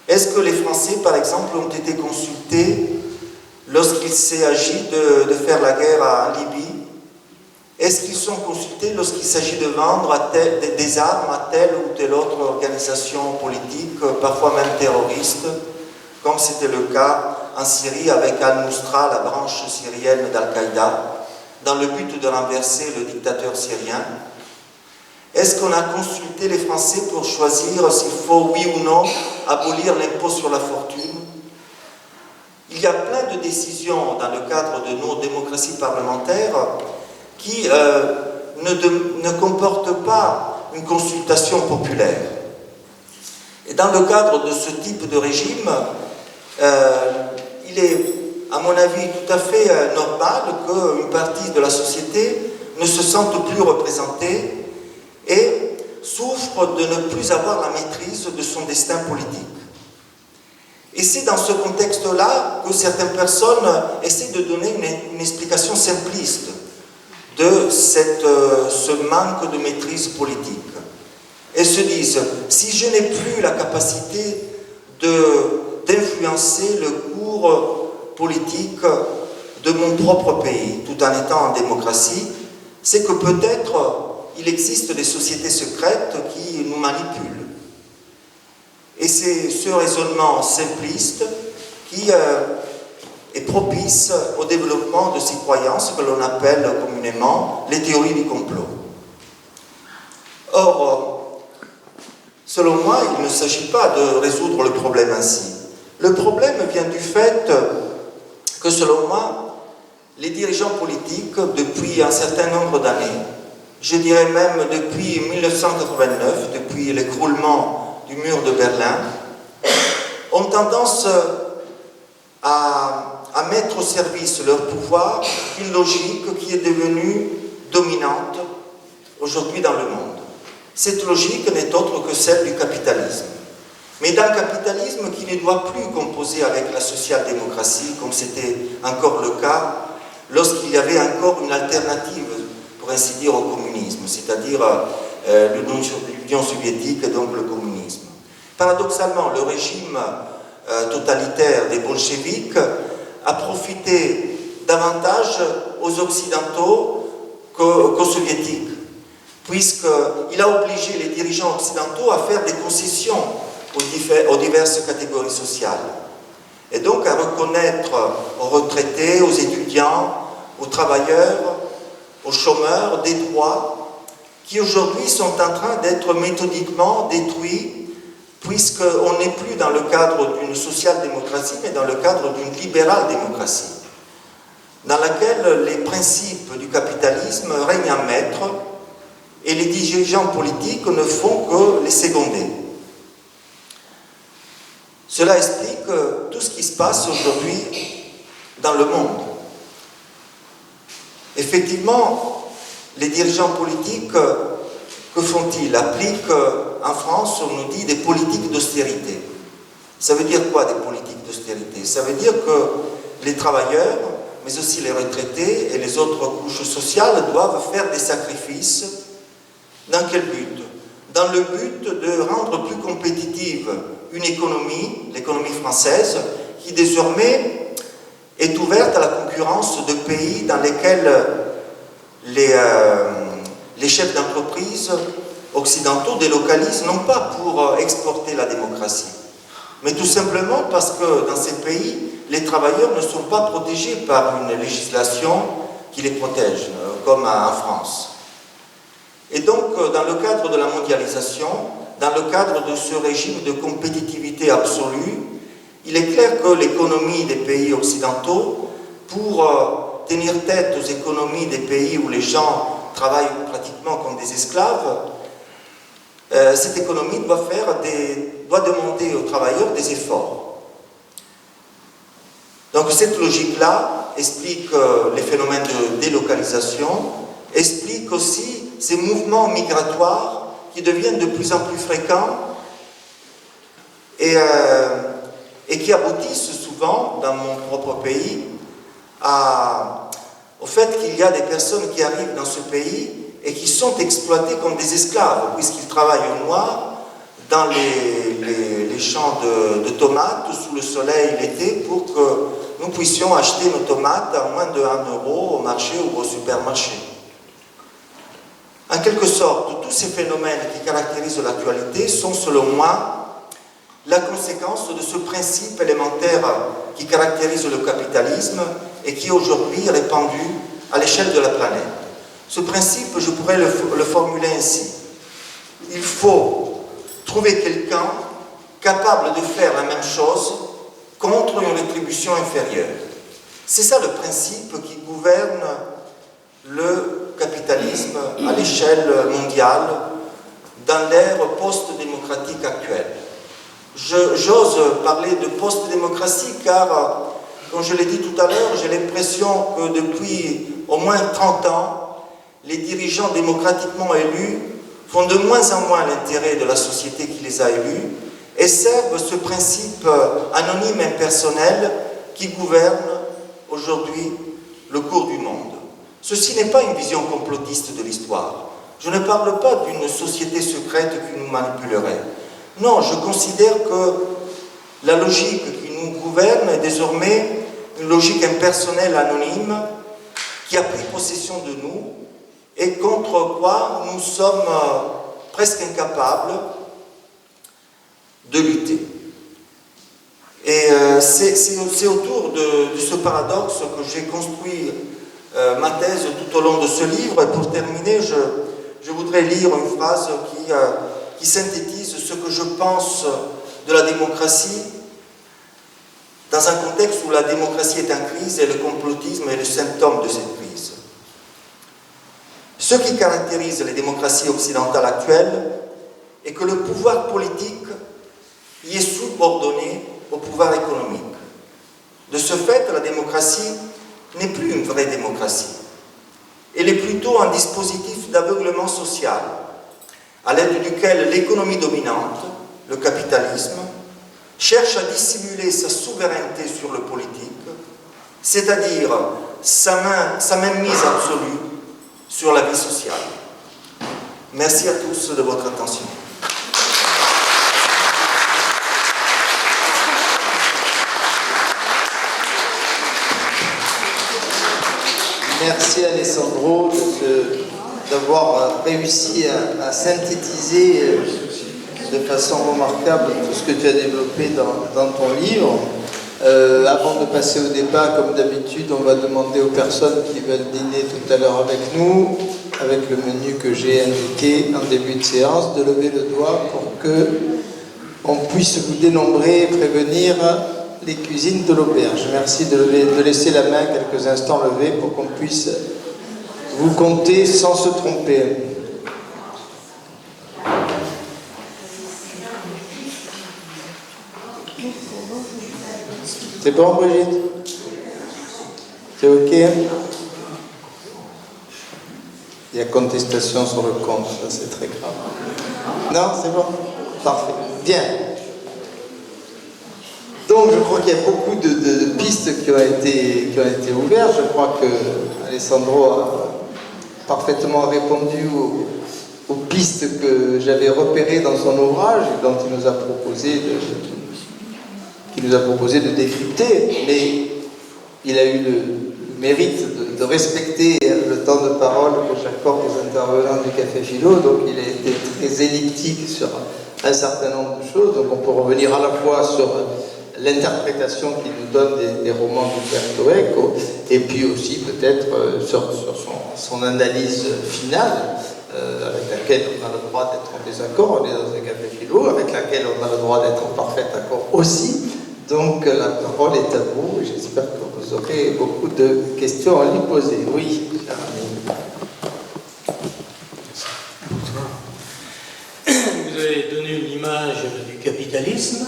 Est-ce que les Français, par exemple, ont été consultés lorsqu'il s'est agi de faire la guerre en Libye? Est-ce qu'ils sont consultés lorsqu'il s'agit de vendre des armes à telle ou telle autre organisation politique, parfois même terroriste, comme c'était le cas en Syrie avec Al-Nusra, la branche syrienne d'Al-Qaïda, dans le but de renverser le dictateur syrien? Est-ce qu'on a consulté les Français pour choisir s'il faut, oui ou non, abolir l'impôt sur la fortune? Il y a plein de décisions dans le cadre de nos démocraties parlementaires qui ne comportent pas une consultation populaire. Et dans le cadre de ce type de régime, il est, à mon avis, tout à fait normal qu'une partie de la société ne se sente plus représentée et souffre de ne plus avoir la maîtrise de son destin politique. Et c'est dans ce contexte-là que certaines personnes essaient de donner une explication simpliste de ce manque de maîtrise politique. Elles se disent, si je n'ai plus la capacité d'influencer le cours politique de mon propre pays, tout en étant en démocratie, c'est que peut-être il existe des sociétés secrètes qui nous manipulent. Et c'est ce raisonnement simpliste qui est propice au développement de ces croyances que l'on appelle communément les théories du complot. Or, selon moi, il ne s'agit pas de résoudre le problème ainsi. Le problème vient du fait que, selon moi, les dirigeants politiques, depuis un certain nombre d'années, je dirais même depuis 1989, depuis l'écroulement du mur de Berlin, ont tendance à mettre au service leur pouvoir une logique qui est devenue dominante aujourd'hui dans le monde. Cette logique n'est autre que celle du capitalisme. Mais d'un capitalisme qui ne doit plus composer avec la social-démocratie, comme c'était encore le cas lorsqu'il y avait encore une alternative, pour ainsi dire, au communisme, c'est-à-dire l'Union soviétique et donc le communisme. Paradoxalement, le régime totalitaire des bolcheviks a profité davantage aux Occidentaux qu'aux Soviétiques, puisqu'il a obligé les dirigeants occidentaux à faire des concessions aux diverses catégories sociales, et donc à reconnaître aux retraités, aux étudiants, aux travailleurs, aux chômeurs des droits qui aujourd'hui sont en train d'être méthodiquement détruits, puisqu'on n'est plus dans le cadre d'une social-démocratie, mais dans le cadre d'une libérale-démocratie, dans laquelle les principes du capitalisme règnent en maître et les dirigeants politiques ne font que les seconder. Cela explique tout ce qui se passe aujourd'hui dans le monde. Effectivement, les dirigeants politiques, que font-ils? Appliquent, en France, on nous dit, des politiques d'austérité. Ça veut dire quoi, des politiques d'austérité? Ça veut dire que les travailleurs, mais aussi les retraités et les autres couches sociales doivent faire des sacrifices. Dans quel but? Dans le but de rendre plus compétitive une économie, l'économie française, qui désormais est ouverte à la concurrence de pays dans lesquels les chefs d'entreprise occidentaux délocalisent, non pas pour exporter la démocratie, mais tout simplement parce que dans ces pays, les travailleurs ne sont pas protégés par une législation qui les protège, comme en France. Et donc, dans le cadre de la mondialisation, dans le cadre de ce régime de compétitivité absolue, il est clair que l'économie des pays occidentaux, pour tenir tête aux économies des pays où les gens travaillent pratiquement comme des esclaves, cette économie doit demander aux travailleurs des efforts. Donc cette logique-là explique les phénomènes de délocalisation, explique aussi ces mouvements migratoires qui deviennent de plus en plus fréquents et qui aboutissent souvent, dans mon propre pays, au fait qu'il y a des personnes qui arrivent dans ce pays et qui sont exploitées comme des esclaves, puisqu'ils travaillent au noir dans les champs de tomates sous le soleil l'été pour que nous puissions acheter nos tomates à moins de 1 euro au marché ou au supermarché. En quelque sorte, tous ces phénomènes qui caractérisent l'actualité sont, selon moi, la conséquence de ce principe élémentaire qui caractérise le capitalisme et qui aujourd'hui est répandu à l'échelle de la planète. Ce principe, je pourrais le formuler ainsi. Il faut trouver quelqu'un capable de faire la même chose contre une rétribution inférieure. C'est ça le principe qui gouverne le capitalisme à l'échelle mondiale dans l'ère post-démocratique actuelle. J'ose parler de post-démocratie car, comme je l'ai dit tout à l'heure, j'ai l'impression que depuis au moins 30 ans, les dirigeants démocratiquement élus font de moins en moins l'intérêt de la société qui les a élus et servent ce principe anonyme et impersonnel qui gouverne aujourd'hui le cours du monde. Ceci n'est pas une vision complotiste de l'histoire. Je ne parle pas d'une société secrète qui nous manipulerait. Non, je considère que la logique qui nous gouverne est désormais une logique impersonnelle, anonyme, qui a pris possession de nous et contre quoi nous sommes presque incapables de lutter. Et c'est autour de ce paradoxe que j'ai construit ma thèse tout au long de ce livre. Et pour terminer, je voudrais lire une phrase qui synthétise ce que je pense de la démocratie dans un contexte où la démocratie est en crise et le complotisme est le symptôme de cette crise. Ce qui caractérise les démocraties occidentales actuelles est que le pouvoir politique y est subordonné au pouvoir économique. De ce fait, la démocratie n'est plus une vraie démocratie. Elle est plutôt un dispositif d'aveuglement social, à l'aide duquel l'économie dominante, le capitalisme, cherche à dissimuler sa souveraineté sur le politique, c'est-à-dire sa mainmise absolue sur la vie sociale. Merci à tous de votre attention. Merci Alessandro d'avoir réussi à synthétiser de façon remarquable tout ce que tu as développé dans ton livre. Avant de passer au débat, comme d'habitude, on va demander aux personnes qui veulent dîner tout à l'heure avec nous, avec le menu que j'ai indiqué en début de séance, de lever le doigt pour qu'on puisse vous dénombrer et prévenir les cuisines de l'auberge. Merci de laisser la main quelques instants levée pour qu'on puisse vous compter sans se tromper. C'est bon, Brigitte? C'est OK? Il y a contestation sur le compte, ça c'est très grave. Non, c'est bon? Parfait. Bien. Donc je crois qu'il y a beaucoup de pistes qui ont été ouvertes. Je crois que Alessandro a parfaitement répondu aux pistes que j'avais repérées dans son ouvrage et dont il nous a proposé de décrypter, mais il a eu le mérite de respecter le temps de parole que j'accorde aux intervenants du Café Philo, donc il a été très elliptique sur un certain nombre de choses, donc on peut revenir à la fois sur l'interprétation qu'il nous donne des romans d'Umberto Eco, et puis aussi peut-être sur son analyse finale, avec laquelle on a le droit d'être en désaccord, on est dans un Café Philo, avec laquelle on a le droit d'être en parfait accord aussi. Donc la parole est à vous et j'espère que vous aurez beaucoup de questions à lui poser. Oui, cher ami. Vous avez donné une image du capitalisme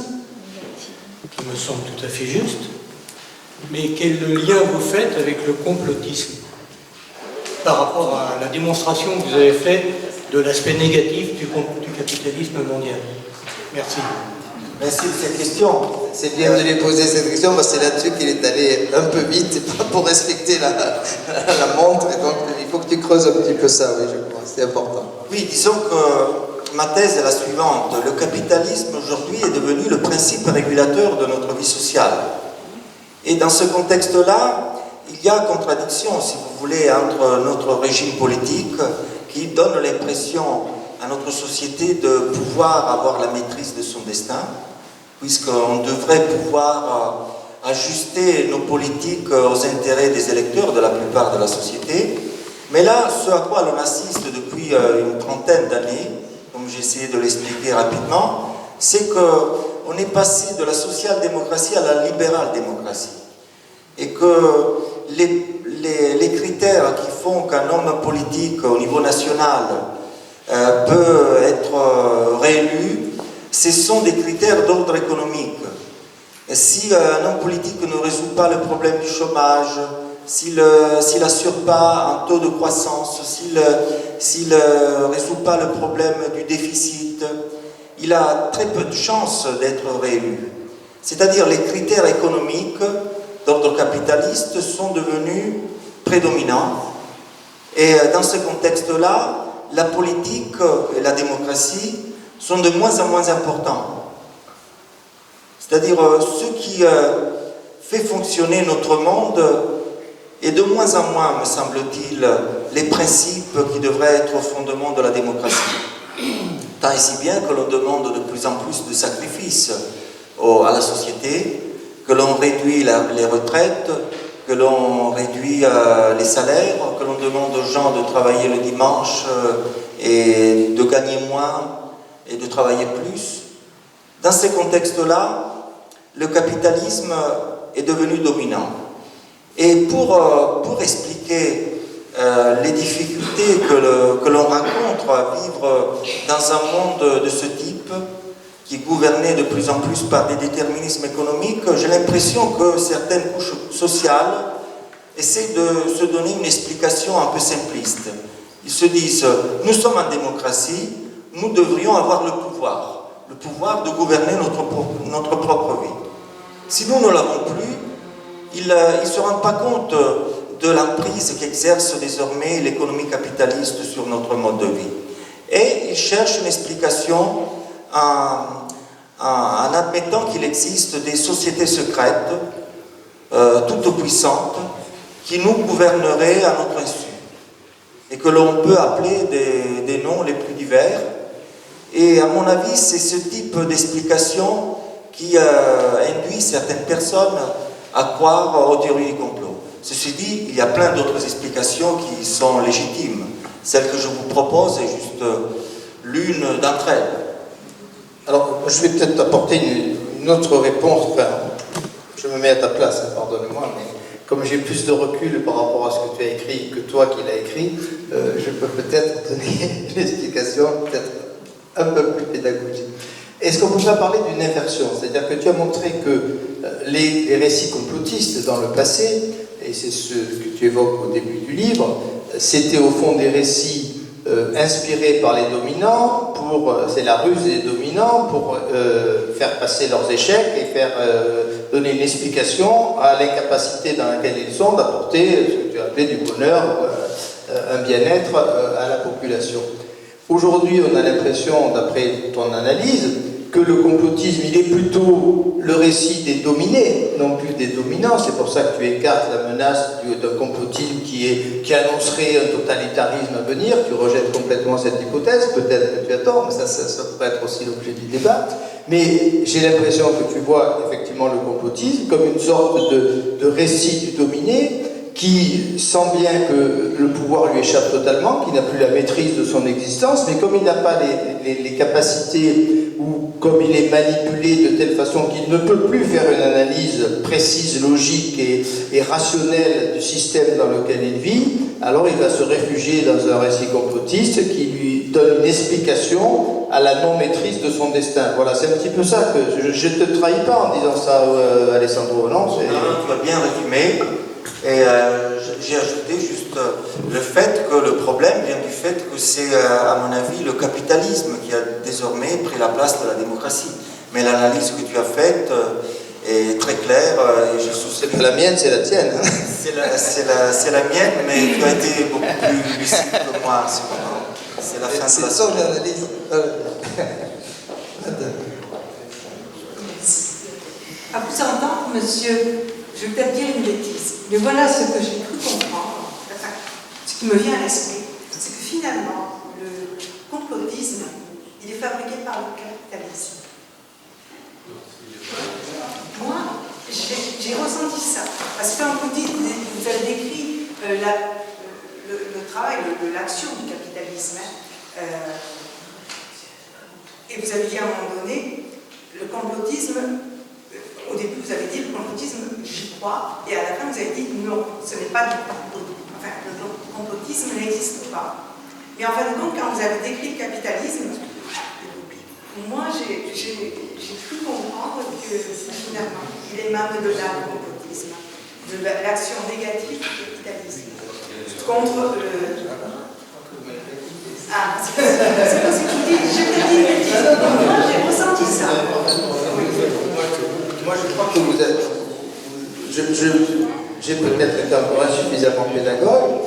qui me semble tout à fait juste, mais quel lien vous faites avec le complotisme par rapport à la démonstration que vous avez faite de l'aspect négatif du capitalisme mondial? Merci. Merci de cette question. C'est bien de lui poser cette question parce que c'est là-dessus qu'il est allé un peu vite pour respecter la montre. Et donc il faut que tu creuses un petit peu ça, oui, je crois. C'est important. Oui, disons que ma thèse est la suivante. Le capitalisme aujourd'hui est devenu le principe régulateur de notre vie sociale. Et dans ce contexte-là, il y a contradiction, si vous voulez, entre notre régime politique qui donne l'impression à notre société de pouvoir avoir la maîtrise de son destin, puisqu'on devrait pouvoir ajuster nos politiques aux intérêts des électeurs de la plupart de la société. Mais là, ce à quoi l'on assiste depuis une trentaine d'années, comme j'ai essayé de l'expliquer rapidement, c'est qu'on est passé de la social-démocratie à la libérale-démocratie. Et que les critères qui font qu'un homme politique au niveau national peut être réélu, ce sont des critères d'ordre économique. Et si un homme politique ne résout pas le problème du chômage, s'il n'assure pas un taux de croissance, s'il ne résout pas le problème du déficit, il a très peu de chances d'être réélu. C'est-à-dire les critères économiques d'ordre capitaliste sont devenus prédominants. Et dans ce contexte-là, la politique et la démocratie sont de moins en moins importants. C'est-à-dire ce qui fait fonctionner notre monde est de moins en moins, me semble-t-il, les principes qui devraient être au fondement de la démocratie. Tant et si bien que l'on demande de plus en plus de sacrifices à la société, que l'on réduit les retraites, que l'on réduit les salaires, que l'on demande aux gens de travailler le dimanche et de gagner moins et de travailler plus. Dans ces contextes-là, le capitalisme est devenu dominant. Et pour expliquer les difficultés que l'on rencontre à vivre dans un monde de ce type, qui est gouverné de plus en plus par des déterminismes économiques, j'ai l'impression que certaines couches sociales essaient de se donner une explication un peu simpliste. Ils se disent, nous sommes en démocratie, nous devrions avoir le pouvoir de gouverner notre propre vie. Si nous ne l'avons plus, ils ne se rendent pas compte de l'emprise qu'exerce désormais l'économie capitaliste sur notre mode de vie. Et ils cherchent une explication en admettant qu'il existe des sociétés secrètes, toutes puissantes, qui nous gouverneraient à notre insu, et que l'on peut appeler des noms les plus divers. Et à mon avis, c'est ce type d'explication qui induit certaines personnes à croire aux théories du complot. Ceci dit, il y a plein d'autres explications qui sont légitimes. Celle que je vous propose est juste l'une d'entre elles. Alors, je vais peut-être apporter une autre réponse. Enfin, je me mets à ta place, pardonne-moi, mais comme j'ai plus de recul par rapport à ce que tu as écrit que toi qui l'as écrit, je peux peut-être donner une explication peut-être un peu plus pédagogique. Est-ce qu'on peut pas parler d'une inversion? C'est-à-dire que tu as montré que les récits complotistes dans le passé, et c'est ce que tu évoques au début du livre, c'était au fond des récits inspirés par les dominants, c'est la ruse des dominants pour faire passer leurs échecs et faire donner une explication à l'incapacité dans laquelle ils sont d'apporter ce que tu as appelé du bonheur ou un bien-être à la population. Aujourd'hui, on a l'impression, d'après ton analyse, que le complotisme, il est plutôt le récit des dominés, non plus des dominants. C'est pour ça que tu écartes la menace d'un complotisme qui annoncerait un totalitarisme à venir. Tu rejettes complètement cette hypothèse. Peut-être que tu as tort, mais ça pourrait être aussi l'objet du débat. Mais j'ai l'impression que tu vois effectivement le complotisme comme une sorte de récit du dominé qui sent bien que le pouvoir lui échappe totalement, qu'il n'a plus la maîtrise de son existence, mais comme il n'a pas les capacités ou comme il est manipulé de telle façon qu'il ne peut plus faire une analyse précise, logique et rationnelle du système dans lequel il vit, alors il va se réfugier dans un récit complotiste qui lui donne une explication à la non-maîtrise de son destin. Voilà, c'est un petit peu ça que je ne te trahis pas en disant ça, Alessandro, non? Tu as bien résumé. Et j'ai ajouté juste le fait que le problème vient du fait que c'est, à mon avis, le capitalisme qui a désormais pris la place de la démocratie. Mais l'analyse que tu as faite est très claire et je souscris. C'est pas la mienne, c'est la tienne. Hein. C'est la mienne, mais tu as été beaucoup plus lucide que moi à ce moment. C'est la fin de la son analyse. À vous entendre, monsieur, je vais peut-être dire une bêtise, mais voilà ce que j'ai cru comprendre, enfin, ce qui me vient à l'esprit, c'est que finalement, le complotisme, il est fabriqué par le capitalisme. Moi, j'ai ressenti ça, parce que quand vous avez décrit le travail, l'action du capitalisme, et vous avez dit à un moment donné, le complotisme, au début, vous avez dit le complotisme, j'y crois, et à la fin, vous avez dit non, ce n'est pas du complotisme. Enfin, le complotisme n'existe pas. Mais en fin de compte, quand vous avez décrit le capitalisme, moi, j'ai cru comprendre que finalement, il émane de là, le complotisme, de l'action négative du capitalisme contre le. Ah, c'est pas ce que je dis, j'ai peut-être dit une bêtise. Moi, j'ai ressenti ça. Moi, je crois que vous êtes. J'ai peut-être été encore insuffisamment pédagogue,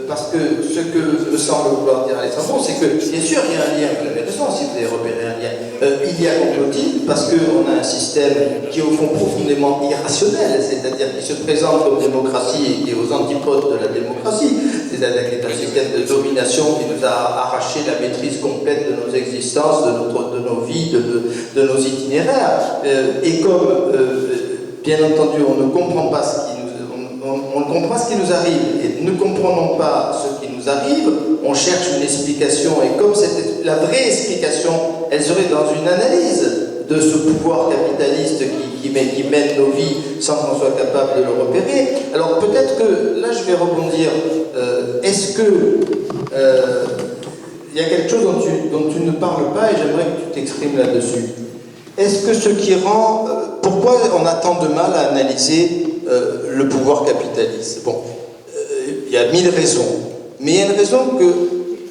parce que ce que me semble vouloir dire Alessandro, c'est que, bien sûr, il y a un lien, vous avez raison, si vous avez repéré un lien. Il y a complotisme parce qu'on a un système qui est au fond profondément irrationnel, c'est-à-dire qui se présente comme démocratie et qui est aux antipodes de la démocratie, c'est-à-dire qui est un système de domination qui nous a arraché la maîtrise complète de nos existences, de nos vies, de nos itinéraires. Et comme, bien entendu, on ne comprend pas ce qui on comprend ce qui nous arrive et ne comprenons pas ce qui nous arrive, on cherche une explication et comme la vraie explication, elle serait dans une analyse de ce pouvoir capitaliste qui mène nos vies sans qu'on soit capable de le repérer. Alors peut-être que, là je vais rebondir, est-ce que il y a quelque chose dont tu ne parles pas et j'aimerais que tu t'exprimes là-dessus. Est-ce que ce qui rend... pourquoi on a tant de mal à analyser le pouvoir capitaliste? Bon, il y a 1000 raisons. Mais il y a une raison que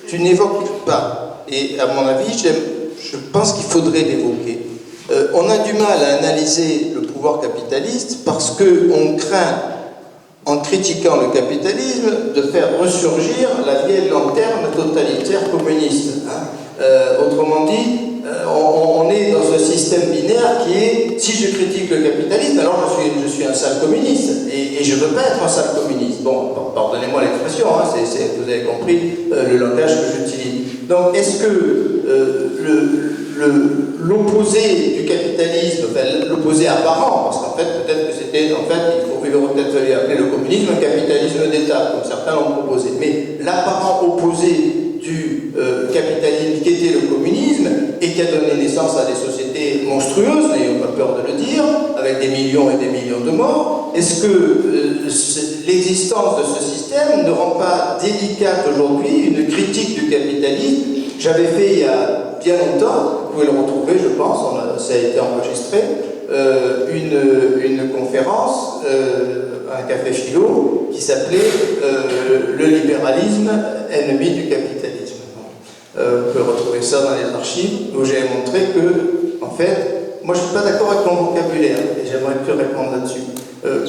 tu n'évoques pas. Et à mon avis, je pense qu'il faudrait l'évoquer. On a du mal à analyser le pouvoir capitaliste parce qu'on craint, en critiquant le capitalisme, de faire ressurgir la vieille lanterne totalitaire communiste. Autrement dit, on est dans un système binaire qui est, si je critique le capitalisme, alors je suis un sale communiste, et je ne veux pas être un sale communiste. Bon, pardonnez-moi l'expression, vous avez compris le langage que j'utilise. Donc, est-ce que l'opposé du capitalisme, enfin, l'opposé apparent, parce qu'en fait, peut-être que c'était, il aurait peut-être fallu appeler le communisme un capitalisme d'État, comme certains l'ont proposé, mais l'apparent opposé du capitalisme qui était le communisme et qui a donné naissance à des sociétés monstrueuses, n'ayons pas peur de le dire, avec des millions et des millions de morts, est-ce que l'existence de ce système ne rend pas délicate aujourd'hui une critique du capitalisme? J'avais fait il y a bien longtemps, vous pouvez le retrouver je pense, ça a été enregistré, une conférence à un café philo qui s'appelait le libéralisme ennemi du capitalisme. Vous pouvez retrouver ça dans les archives où j'ai montré que, en fait, moi je ne suis pas d'accord avec mon vocabulaire et j'aimerais te répondre là-dessus.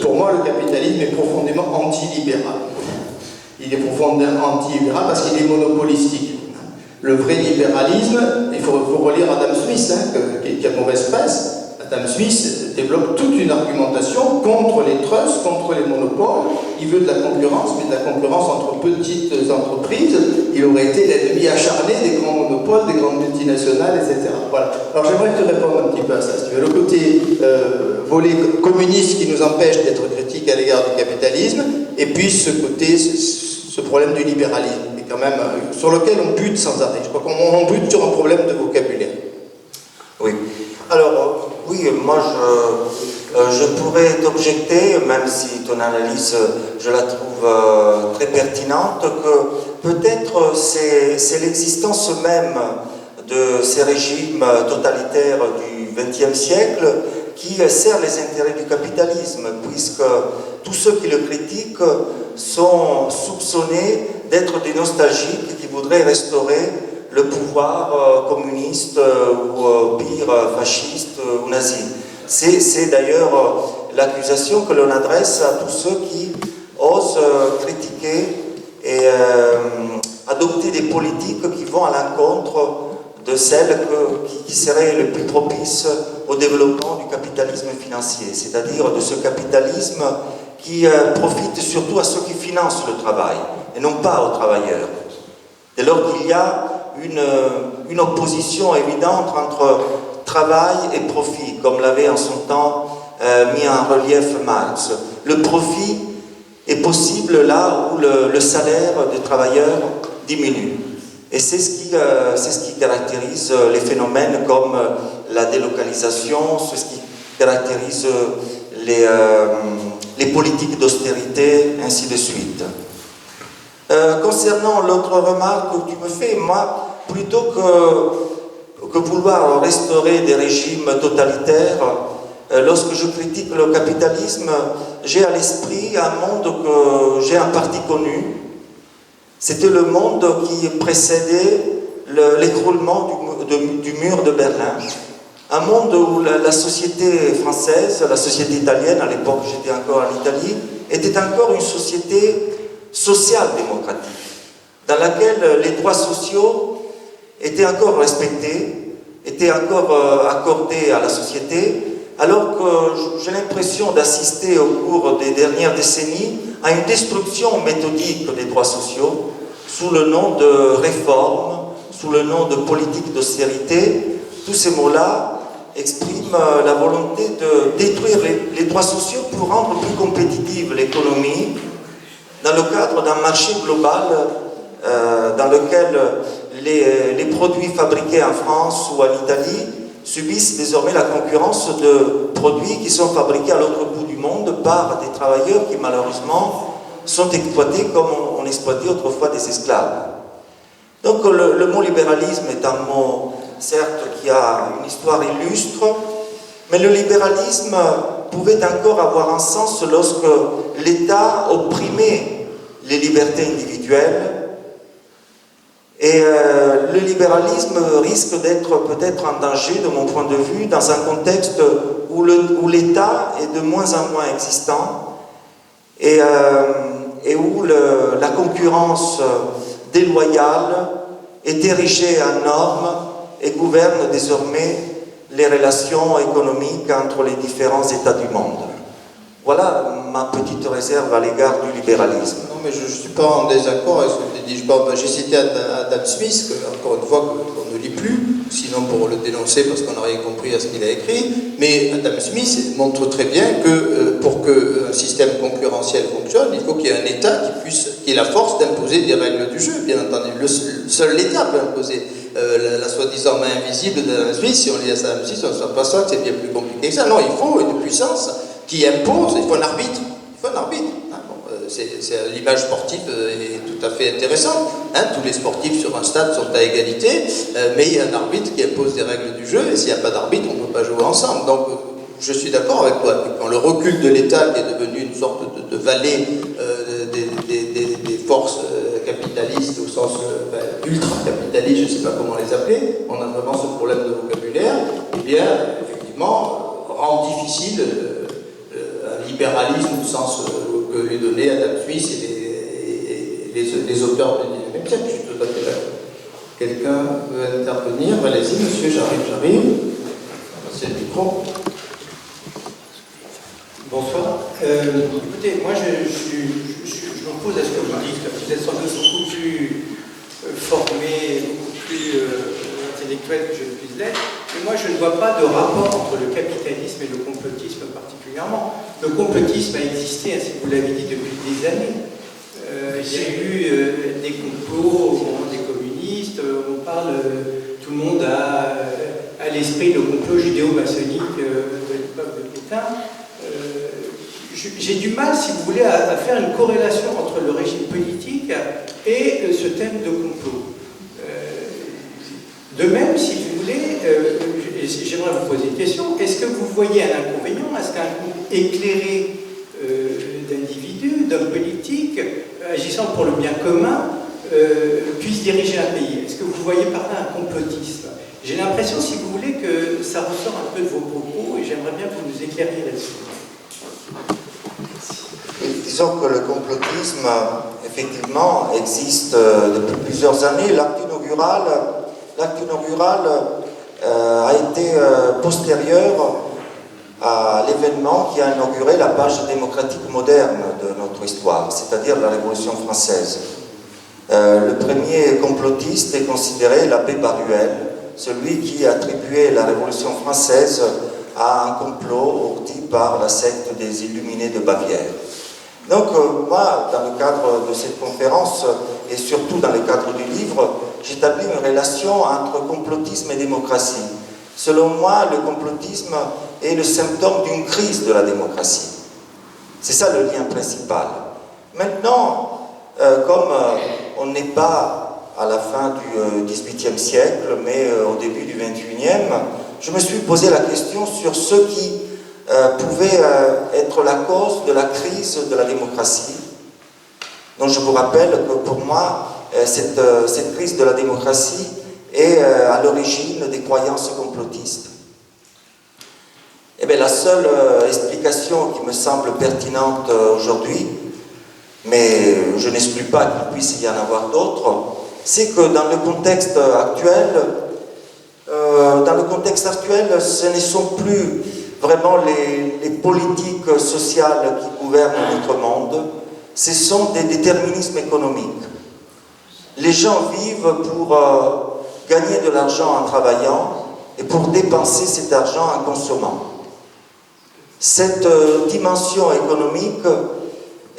Pour moi, le capitalisme est profondément anti-libéral. Il est profondément anti-libéral parce qu'il est monopolistique. Le vrai libéralisme, il faut relire Adam Smith, qui a mauvaise presse. Adam Smith développe toute une argumentation contre les trusts, contre les monopoles. Il veut de la concurrence, mais de la concurrence entre petites entreprises. Il aurait été l'ennemi acharné des grands monopoles, des grandes multinationales, etc. Voilà. Alors j'aimerais te répondre un petit peu à ça. Si tu veux. Le côté volet communiste qui nous empêche d'être critiques à l'égard du capitalisme, et puis ce côté, ce problème du libéralisme, et quand même, sur lequel on bute sans arrêt. Je crois qu'on bute sur un problème de vocabulaire. Oui. Alors, oui, moi je pourrais t'objecter, même si ton analyse, je la trouve très pertinente, que peut-être c'est l'existence même de ces régimes totalitaires du XXe siècle qui sert les intérêts du capitalisme, puisque tous ceux qui le critiquent sont soupçonnés d'être des nostalgiques qui voudraient restaurer le pouvoir communiste ou pire fasciste ou nazi. C'est d'ailleurs l'accusation que l'on adresse à tous ceux qui osent critiquer et adopter des politiques qui vont à l'encontre de celles qui seraient le plus propices au développement du capitalisme financier, c'est-à-dire de ce capitalisme qui profite surtout à ceux qui financent le travail et non pas aux travailleurs. Dès lors qu'il y a une opposition évidente entre travail et profit, comme l'avait en son temps mis en relief Marx. Le profit est possible là où le salaire des travailleurs diminue. Et c'est ce qui caractérise les phénomènes comme la délocalisation, c'est ce qui caractérise les politiques d'austérité, ainsi de suite. Concernant l'autre remarque que tu me fais, moi, plutôt que vouloir restaurer des régimes totalitaires, lorsque je critique le capitalisme, j'ai à l'esprit un monde que j'ai en partie connu. C'était le monde qui précédait l'écroulement du mur de Berlin. Un monde où la société française, la société italienne, à l'époque j'étais encore en Italie, était encore une société social-démocratique, dans laquelle les droits sociaux étaient encore respectés, étaient encore accordés à la société, alors que j'ai l'impression d'assister au cours des dernières décennies à une destruction méthodique des droits sociaux sous le nom de réforme, sous le nom de politique d'austérité. Tous ces mots-là expriment la volonté de détruire les droits sociaux pour rendre plus compétitive l'économie dans le cadre d'un marché global dans lequel les produits fabriqués en France ou en Italie subissent désormais la concurrence de produits qui sont fabriqués à l'autre bout du monde par des travailleurs qui malheureusement sont exploités comme on exploitait autrefois des esclaves. Donc le mot libéralisme est un mot, certes, qui a une histoire illustre, mais le libéralisme pouvait encore avoir un sens lorsque l'État opprimait les libertés individuelles Et le libéralisme risque d'être peut-être en danger, de mon point de vue, dans un contexte où l'État est de moins en moins existant et où la concurrence déloyale est érigée en normes et gouverne désormais les relations économiques entre les différents États du monde. Voilà ma petite réserve à l'égard du libéralisme. Non, mais je ne suis pas en désaccord avec ce que tu dis. J'ai cité Adam Smith, que, encore une fois, qu'on ne lit plus, sinon pour le dénoncer parce qu'on n'a rien compris à ce qu'il a écrit. Mais Adam Smith montre très bien que pour qu'un système concurrentiel fonctionne, il faut qu'il y ait un État qui ait la force d'imposer des règles du jeu, bien entendu. Seul l'État peut imposer la soi-disant main invisible d'Adam Smith. Si on lit Adam Smith, on ne s'aperçoit que c'est bien plus compliqué que ça. Non, il faut une puissance qui impose, il faut un arbitre. Il faut un arbitre. Hein, l'image sportive est tout à fait intéressante. Hein, tous les sportifs sur un stade sont à égalité, mais il y a un arbitre qui impose des règles du jeu, et s'il n'y a pas d'arbitre, on ne peut pas jouer ensemble. Donc, je suis d'accord avec toi. Quand le recul de l'État, qui est devenu une sorte de valet des forces capitalistes, au sens ultra-capitaliste, je ne sais pas comment les appeler, on a vraiment ce problème de vocabulaire, eh bien, effectivement, rend difficile un libéralisme au sens que lui donnait Adam Smith et les auteurs du XIXe siècle. Je suis tout à fait d'accord. Quelqu'un veut intervenir? Allez-y, monsieur, j'arrive. C'est le micro. Bonsoir. Écoutez, moi je m'oppose à ce que vous dites, vous êtes sans doute beaucoup plus formé, beaucoup plus intellectuel que je ne puisse l'être, mais moi je ne vois pas de rapport entre le capitalisme et le complotisme particulièrement. Le complotisme a existé, ainsi que vous l'avez dit, depuis des années. Il y a eu des complots au moment des communistes, on parle, tout le monde a à l'esprit le complot judéo-maçonnique de l'époque de Pétain. J'ai du mal, si vous voulez, à faire une corrélation entre le régime politique et ce thème de complot. De même, si vous voulez, j'aimerais vous poser une question. Est-ce que vous voyez un inconvénient à ce qu'un groupe éclairé d'individus, d'hommes politiques, agissant pour le bien commun, puisse diriger un pays? Est-ce que vous voyez par là un complotisme? J'ai l'impression, si vous voulez, que ça ressort un peu de vos propos et j'aimerais bien que vous nous éclairiez là-dessus. Disons que le complotisme, effectivement, existe depuis plusieurs années. L'acte inaugural a été postérieur à l'événement qui a inauguré la page démocratique moderne de notre histoire, c'est-à-dire la Révolution française. Le premier complotiste est considéré l'abbé Baruel, celui qui attribuait la Révolution française à un complot ourdi par la secte des Illuminés de Bavière. Donc moi, dans le cadre de cette conférence, et surtout dans le cadre du livre, j'établis une relation entre complotisme et démocratie. Selon moi, le complotisme est le symptôme d'une crise de la démocratie. C'est ça le lien principal. Maintenant, comme on n'est pas à la fin du XVIIIe siècle, mais au début du XXIe, je me suis posé la question sur ce qui pouvait être la cause de la crise de la démocratie. Donc je vous rappelle que pour moi, cette crise de la démocratie est à l'origine des croyances complotistes. Et bien la seule explication qui me semble pertinente aujourd'hui, mais je n'exclus pas qu'il puisse y en avoir d'autres, c'est que dans le contexte actuel, ce ne sont plus vraiment les politiques sociales qui gouvernent notre monde, ce sont des déterminismes économiques. Les gens vivent pour gagner de l'argent en travaillant et pour dépenser cet argent en consommant. Cette dimension économique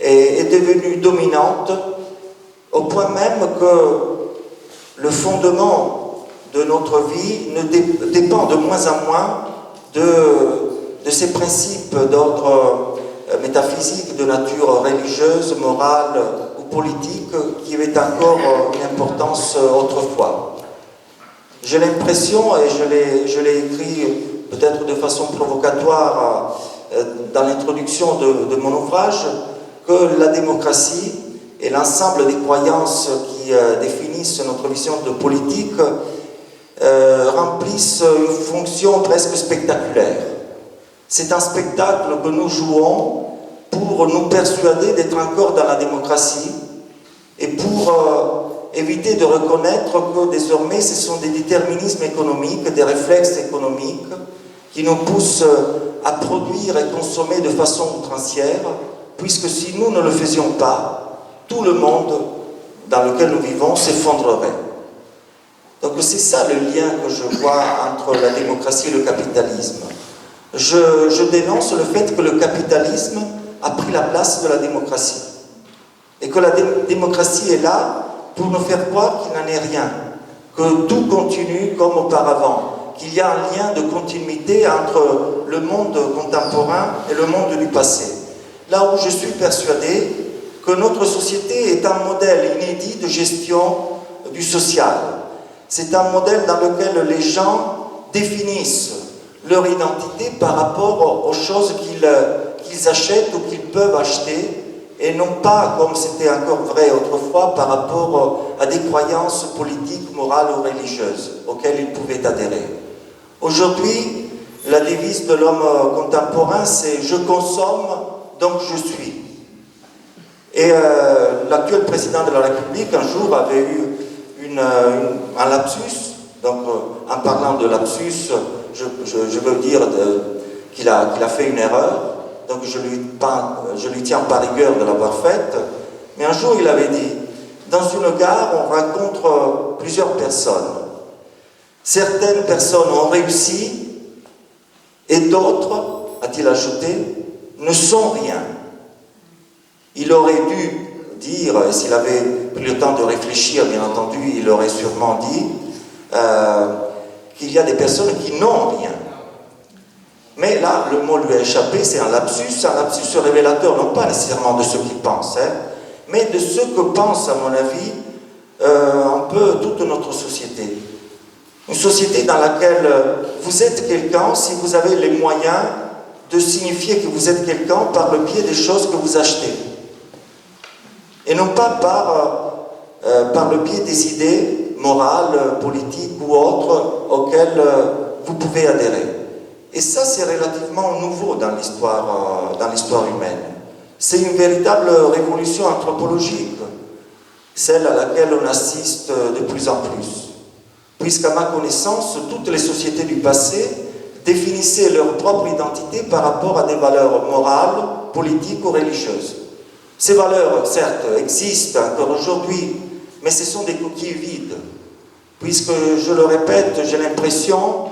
est devenue dominante au point même que le fondement de notre vie dépend de moins en moins de ces principes d'ordre métaphysique, de nature religieuse, morale ou politique qui avaient encore une importance autrefois. J'ai l'impression, et je l'ai écrit peut-être de façon provocatoire dans l'introduction de mon ouvrage, que la démocratie et l'ensemble des croyances qui définissent notre vision de politique remplissent une fonction presque spectaculaire. C'est un spectacle que nous jouons pour nous persuader d'être encore dans la démocratie et pour éviter de reconnaître que désormais ce sont des déterminismes économiques, des réflexes économiques qui nous poussent à produire et consommer de façon outrancière, puisque si nous ne le faisions pas, tout le monde dans lequel nous vivons s'effondrerait. Donc c'est ça le lien que je vois entre la démocratie et le capitalisme. Je dénonce le fait que le capitalisme a pris la place de la démocratie. Et que la démocratie est là pour nous faire croire qu'il n'en est rien, que tout continue comme auparavant, qu'il y a un lien de continuité entre le monde contemporain et le monde du passé. Là où je suis persuadé que notre société est un modèle inédit de gestion du social. C'est un modèle dans lequel les gens définissent leur identité par rapport aux choses qu'ils achètent ou qu'ils peuvent acheter, et non pas, comme c'était encore vrai autrefois, par rapport à des croyances politiques, morales ou religieuses auxquelles ils pouvaient adhérer. Aujourd'hui, la devise de l'homme contemporain, c'est « je consomme, donc je suis ». Et l'actuel président de la République, un jour, avait eu un lapsus. Donc, en parlant de lapsus, je veux dire qu'il a fait une erreur. Donc, je lui tiens par rigueur de l'avoir faite. Mais un jour, il avait dit, dans une gare, on rencontre plusieurs personnes. Certaines personnes ont réussi et d'autres, a-t-il ajouté, ne sont rien. Il aurait dû dire, et s'il avait pris le temps de réfléchir, bien entendu, il aurait sûrement dit qu'il y a des personnes qui n'ont rien. Mais là, le mot lui a échappé, c'est un lapsus révélateur, non pas nécessairement de ce qu'il pense, mais de ce que pense, à mon avis, un peu toute notre société. Une société dans laquelle vous êtes quelqu'un si vous avez les moyens de signifier que vous êtes quelqu'un par le biais des choses que vous achetez. Et non pas par le biais des idées morales, politiques ou autres auxquelles vous pouvez adhérer. Et ça, c'est relativement nouveau dans l'histoire humaine. C'est une véritable révolution anthropologique, celle à laquelle on assiste de plus en plus. Puisqu'à ma connaissance, toutes les sociétés du passé définissaient leur propre identité par rapport à des valeurs morales, politiques ou religieuses. Ces valeurs, certes, existent encore aujourd'hui, mais ce sont des coquilles vides. Puisque, je le répète, j'ai l'impression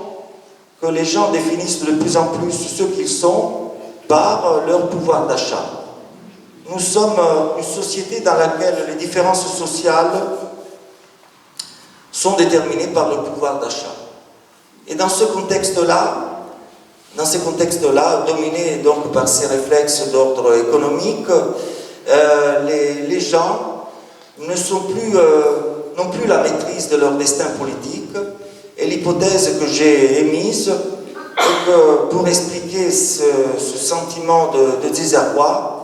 que les gens définissent de plus en plus ce qu'ils sont par leur pouvoir d'achat. Nous sommes une société dans laquelle les différences sociales sont déterminées par le pouvoir d'achat. Et dans ce contexte-là, dominé donc par ces réflexes d'ordre économique, les gens n'ont plus la maîtrise de leur destin politique. Et l'hypothèse que j'ai émise est que pour expliquer ce sentiment de désarroi,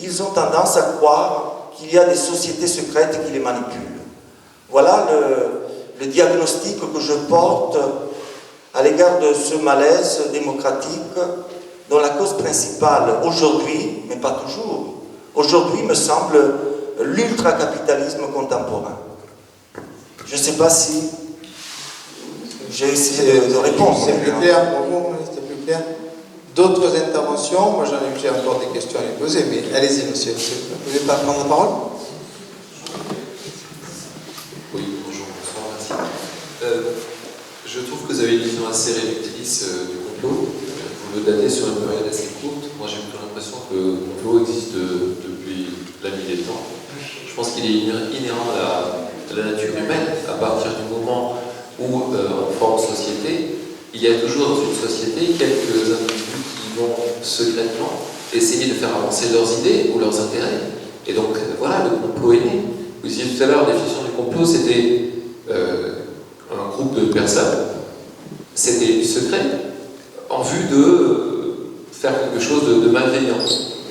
ils ont tendance à croire qu'il y a des sociétés secrètes qui les manipulent. Voilà le diagnostic que je porte à l'égard de ce malaise démocratique dont la cause principale aujourd'hui, mais pas toujours, aujourd'hui me semble l'ultracapitalisme contemporain. Je ne sais pas si j'ai essayé de répondre. C'est plus clair pour vous, c'est plus clair. D'autres interventions? Moi j'ai encore des questions à lui poser, mais allez-y monsieur. Vous ne pouvez pas prendre la parole? Oui, bonjour, bonsoir, merci. Je trouve que vous avez une vision assez réductrice du complot. Vous le datez sur une période assez courte. Moi j'ai plutôt l'impression que le complot existe depuis la nuit des temps. Je pense qu'il est inhérent à la nature humaine. À partir du moment où on forme société, il y a toujours dans une société quelques individus qui vont secrètement essayer de faire avancer leurs idées ou leurs intérêts. Et donc voilà, le complot est né. Vous disiez tout à l'heure, la définition du complot, c'était un groupe de personnes, c'était du secret, en vue de faire quelque chose de malveillant.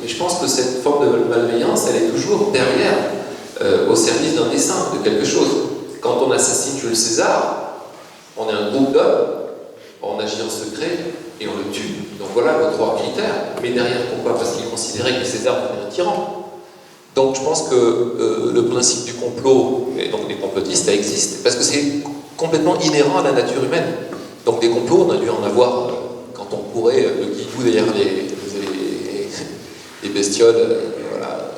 Mais je pense que cette forme de malveillance, elle est toujours derrière au service d'un dessein, de quelque chose. Quand on assassine Jules César, on est un groupe d'hommes, on agit en secret et on le tue. Donc voilà nos 3 critères. Mais derrière, pourquoi? Parce qu'il considérait que César était un tyran. Donc je pense que le principe du complot, et donc des complotistes, ça existe, parce que c'est complètement inhérent à la nature humaine. Donc des complots, on a dû en avoir quand on courait le guigou derrière les bestioles, voilà,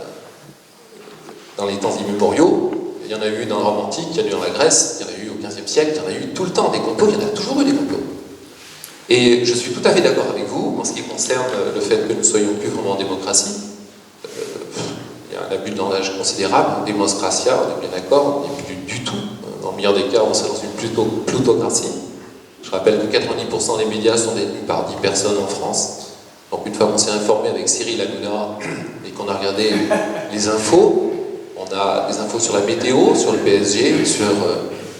dans les temps immémoriaux. Il y en a eu dans le Rome antique, il y en a eu dans la Grèce, il y en a eu au XVe siècle, il y en a eu tout le temps des complots, il y en a toujours eu des complots. Et je suis tout à fait d'accord avec vous en ce qui concerne le fait que nous ne soyons plus vraiment en démocratie. Il y a un abus de langage considérable, démocratia, on est bien d'accord, on n'est plus du tout. Dans le meilleur des cas, on serait dans une plutocratie. Je rappelle que 90% des médias sont détenus par 10 personnes en France. Donc une fois qu'on s'est informé avec Cyril Hanouna et qu'on a regardé les infos, on a des infos sur la météo, sur le PSG, sur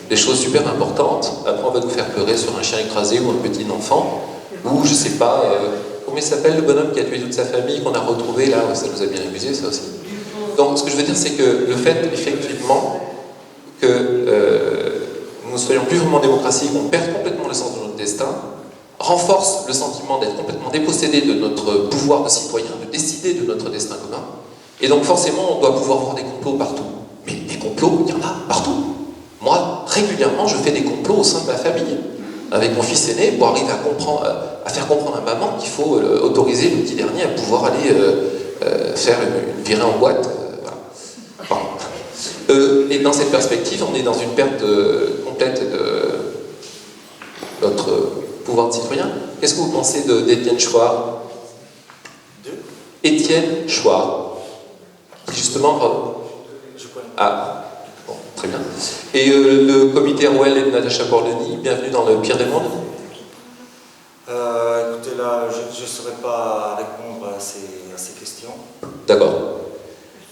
des choses super importantes. Après, on va nous faire pleurer sur un chien écrasé ou un petit enfant, ou je sais pas, comment il s'appelle le bonhomme qui a tué toute sa famille, qu'on a retrouvé là, ça nous a bien amusé ça aussi. Donc ce que je veux dire, c'est que le fait, effectivement, que nous ne soyons plus vraiment en démocratie, qu'on perde complètement le sens de notre destin, renforce le sentiment d'être complètement dépossédé de notre pouvoir de citoyen, de décider de notre destin commun. Et donc forcément, on doit pouvoir voir des complots partout. Mais des complots, il y en a partout. Moi, régulièrement, je fais des complots au sein de ma famille, avec mon fils aîné, pour arriver à faire comprendre à maman qu'il faut autoriser le petit dernier à pouvoir aller faire une virée en boîte. Voilà. Et dans cette perspective, on est dans une perte complète de notre pouvoir de citoyen. Qu'est-ce que vous pensez d'Étienne Chouard? Étienne Chouard, qui justement... Ah, bon, très bien. Et le comité Rouel et de Natacha Borloni, bienvenue dans le pire des mondes. Écoutez, là, je ne saurais pas répondre à ces questions. D'accord.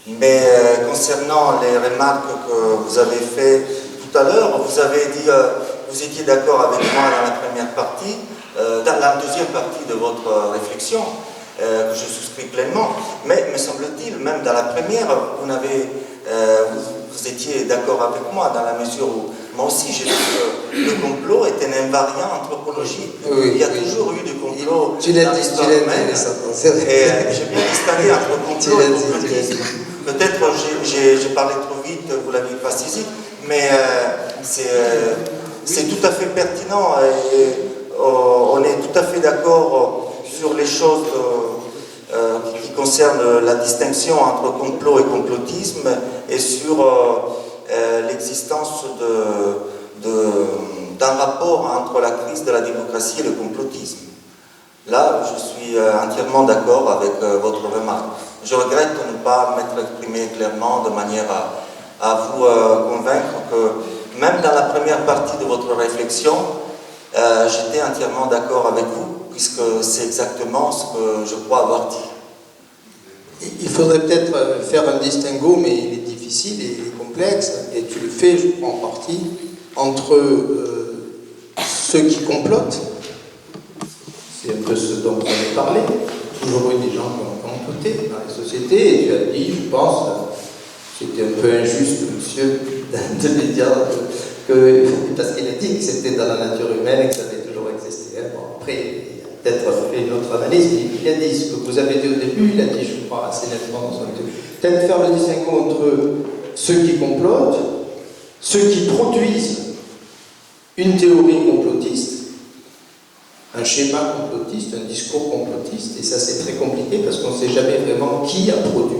Mais concernant les remarques que vous avez faites tout à l'heure, vous avez dit, vous étiez d'accord avec moi dans la première partie, dans la deuxième partie de votre réflexion, que je souscris pleinement, mais me semble-t-il, même dans la première, vous étiez d'accord avec moi, dans la mesure où, moi aussi, j'ai dit que le complot est un invariant anthropologique. Oui, il y a toujours eu du complot tu l'as dans dit, l'histoire humaine. Et j'ai bien distingué entre complot et complotisme. Peut-être j'ai parlé trop vite, vous l'avez pas saisi, mais c'est tout à fait pertinent et on est tout à fait d'accord sur les choses qui concernent la distinction entre complot et complotisme et sur l'existence d'un rapport entre la crise de la démocratie et le complotisme. Là, je suis entièrement d'accord avec votre remarque. Je regrette de ne pas m'être exprimé clairement de manière à vous convaincre que même dans la première partie de votre réflexion, j'étais entièrement d'accord avec vous, puisque c'est exactement ce que je crois avoir dit. Il faudrait peut-être faire un distinguo, mais il est difficile et il est complexe, et tu le fais, je crois, en partie, entre ceux qui complotent, c'est un peu ce dont on a parlé, toujours eu des gens qui ont comploté dans les sociétés, et tu as dit, je pense, c'était un peu injuste, monsieur, de lui dire que parce qu'il a dit que c'était dans la nature humaine et que ça avait toujours existé. Bon, après, il a peut-être fait une autre analyse, mais il a dit ce que vous avez dit au début, il a dit, je crois, assez nettement dans son début. Peut-être faire le distinguo entre ceux qui complotent, ceux qui produisent une théorie complotiste, un schéma complotiste, un discours complotiste, et ça c'est très compliqué parce qu'on ne sait jamais vraiment qui a produit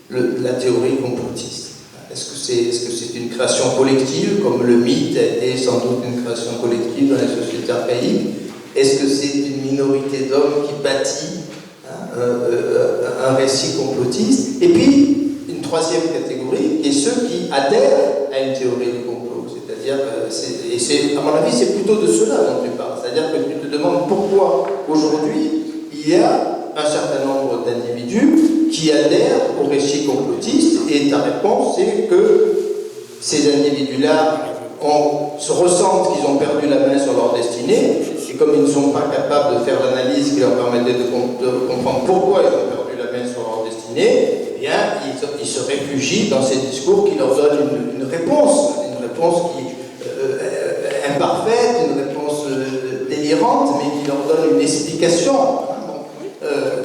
la théorie complotiste. Est-ce que c'est une création collective, comme le mythe a été sans doute une création collective dans les sociétés archaïques? Est-ce que c'est une minorité d'hommes qui bâtit un récit complotiste? Et puis, une troisième catégorie, qui est ceux qui adhèrent à une théorie du complot. C'est-à-dire, à mon avis, c'est plutôt de cela dont tu parles. C'est-à-dire que tu te demandes pourquoi, aujourd'hui, il y a un certain nombre d'individus qui adhèrent au récit complotiste, et ta réponse, c'est que ces individus-là se ressentent qu'ils ont perdu la main sur leur destinée, et comme ils ne sont pas capables de faire l'analyse qui leur permettait de comprendre pourquoi ils ont perdu la main sur leur destinée, eh bien, ils ils se réfugient dans ces discours qui leur donnent une réponse qui imparfaite, une réponse délirante, mais qui leur donne une explication.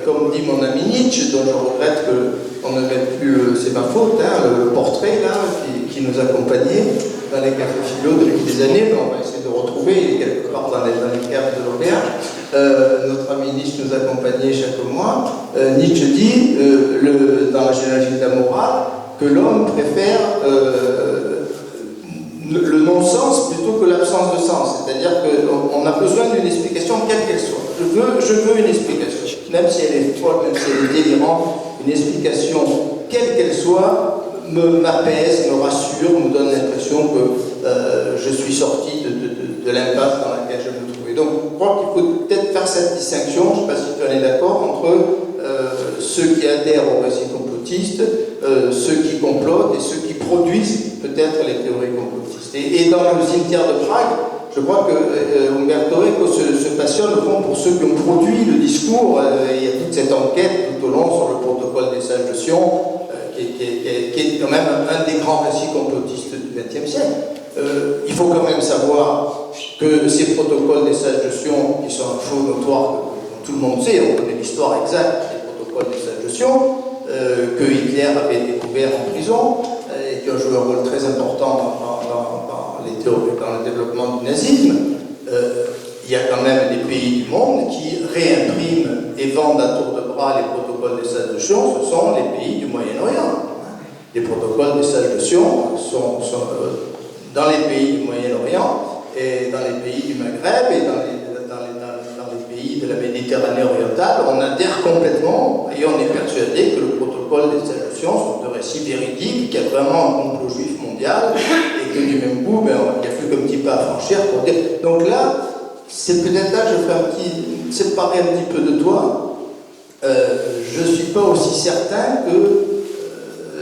Comme dit mon ami Nietzsche, dont je regrette qu'on ne mette plus, c'est ma faute, le portrait là, qui nous accompagnait dans les cafés philo depuis des années, mais on va essayer de retrouver, il est quelque part dans les caves de l'auberge. Notre ami Nietzsche nous accompagnait chaque mois. Nietzsche dit, dans la généalogie de la morale, que l'homme préfère le non-sens plutôt que l'absence de sens. C'est-à-dire qu'on a besoin d'une explication, quelle qu'elle soit. Je veux une explication, même si elle est folle, même si elle est délirante, une explication, quelle qu'elle soit, m'apaise, me rassure, me donne l'impression que je suis sorti de l'impasse dans laquelle je me trouvais. Donc, je crois qu'il faut peut-être faire cette distinction, je ne sais pas si tu en es d'accord, entre ceux qui adhèrent au récit complotiste, ceux qui complotent et ceux qui produisent peut-être les théories complotistes. Et dans le cimetière de Prague, je crois que Umberto Eco se passionne au fond pour ceux qui ont produit le discours. Il y a toute cette enquête tout au long sur le protocole des sages de Sion, qui est quand même un des grands récits complotistes du XXe siècle. Il faut quand même savoir que ces protocoles des sages de Sion, qui sont un faux notoire, que tout le monde sait, on connaît l'histoire exacte des protocoles des sages de Sion, que Hitler avait découvert en prison, et qui ont joué un rôle très important dans le développement du nazisme. Il y a quand même des pays du monde qui réimpriment et vendent à tour de bras les protocoles des sages de Sion, ce sont les pays du Moyen-Orient. Les protocoles des sages de Sion sont dans les pays du Moyen-Orient et dans les pays du Maghreb et dans les pays de la Méditerranée orientale. On adhère complètement et on est persuadé que le protocole des sages de Sion sont de récits véridiques, qu'il y a vraiment un complot juif mondial et que du même coup, il n'y a plus qu'un petit pas à franchir pour dire. Donc là, c'est peut-être là que je fais séparer un petit peu de toi. Je ne suis pas aussi certain que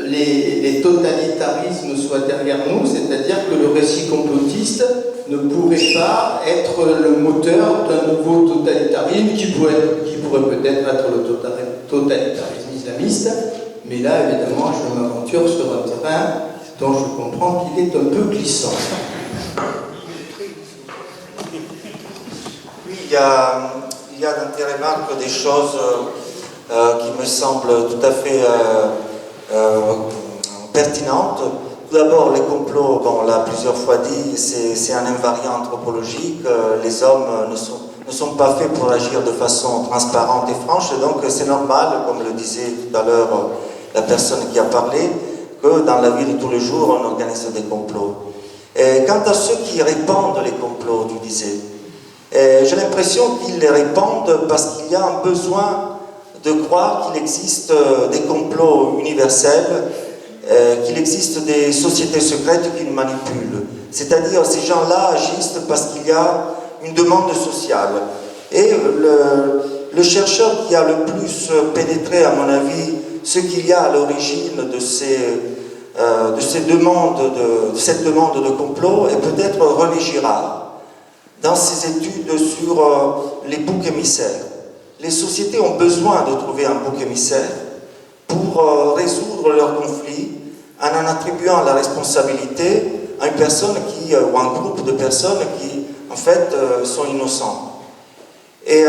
les totalitarismes soient derrière nous, c'est-à-dire que le récit complotiste ne pourrait pas être le moteur d'un nouveau totalitarisme qui pourrait peut-être être le totalitarisme islamiste, mais là, évidemment, je m'aventure sur un terrain dont je comprends qu'il est un peu glissant. Il y a dans tes remarques des choses qui me semblent tout à fait pertinentes. Tout d'abord, les complots, on l'a plusieurs fois dit, c'est un invariant anthropologique. Les hommes ne sont pas faits pour agir de façon transparente et franche, donc c'est normal, comme le disait tout à l'heure la personne qui a parlé, que dans la vie de tous les jours, on organise des complots. Et quant à ceux qui répandent les complots, tu disais, j'ai l'impression qu'ils les répandent parce qu'il y a un besoin de croire qu'il existe des complots universels, qu'il existe des sociétés secrètes qui nous manipulent. C'est-à-dire, ces gens-là agissent parce qu'il y a une demande sociale. Et le chercheur qui a le plus pénétré, à mon avis, ce qu'il y a à l'origine de cette demande de complot est peut-être René Girard, dans ses études sur les boucs émissaires. Les sociétés ont besoin de trouver un bouc émissaire pour résoudre leurs conflits en attribuant la responsabilité à une personne ou un groupe de personnes qui, en fait, sont innocents. Et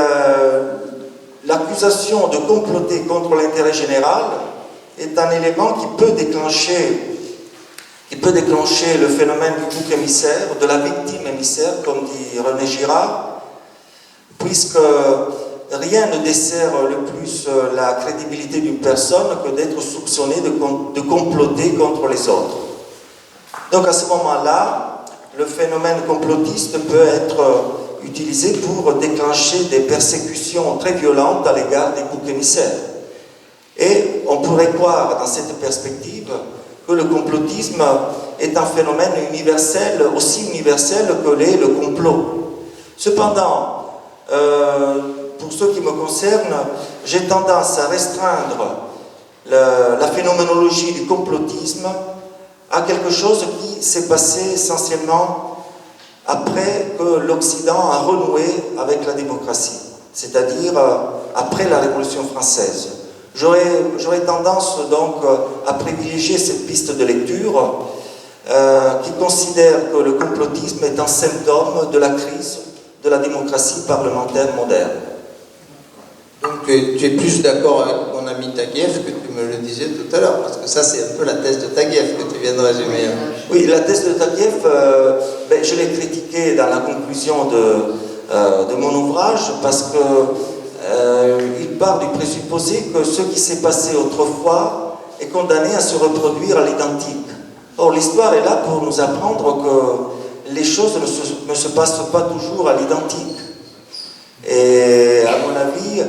l'accusation de comploter contre l'intérêt général est un élément qui peut déclencher le phénomène du bouc émissaire, de la victime émissaire, comme dit René Girard, puisque rien ne dessert le plus la crédibilité d'une personne que d'être soupçonné de comploter contre les autres. Donc à ce moment-là, le phénomène complotiste peut être utilisé pour déclencher des persécutions très violentes à l'égard des boucs émissaires. Et on pourrait croire, dans cette perspective, que le complotisme est un phénomène universel, aussi universel que l'est le complot. Cependant, pour ce qui me concerne, j'ai tendance à restreindre la phénoménologie du complotisme à quelque chose qui s'est passé essentiellement après que l'Occident a renoué avec la démocratie, c'est-à-dire après la Révolution française. J'aurais tendance donc à privilégier cette piste de lecture qui considère que le complotisme est un symptôme de la crise de la démocratie parlementaire moderne. Donc tu es plus d'accord avec mon ami Taguieff que tu me le disais tout à l'heure, parce que ça c'est un peu la thèse de Taguieff que tu viens de résumer. Oui, la thèse de Taguieff, je l'ai critiquée dans la conclusion de mon ouvrage, parce que il part du présupposé que ce qui s'est passé autrefois est condamné à se reproduire à l'identique. Or, l'histoire est là pour nous apprendre que les choses ne se passent pas toujours à l'identique. Et à mon avis,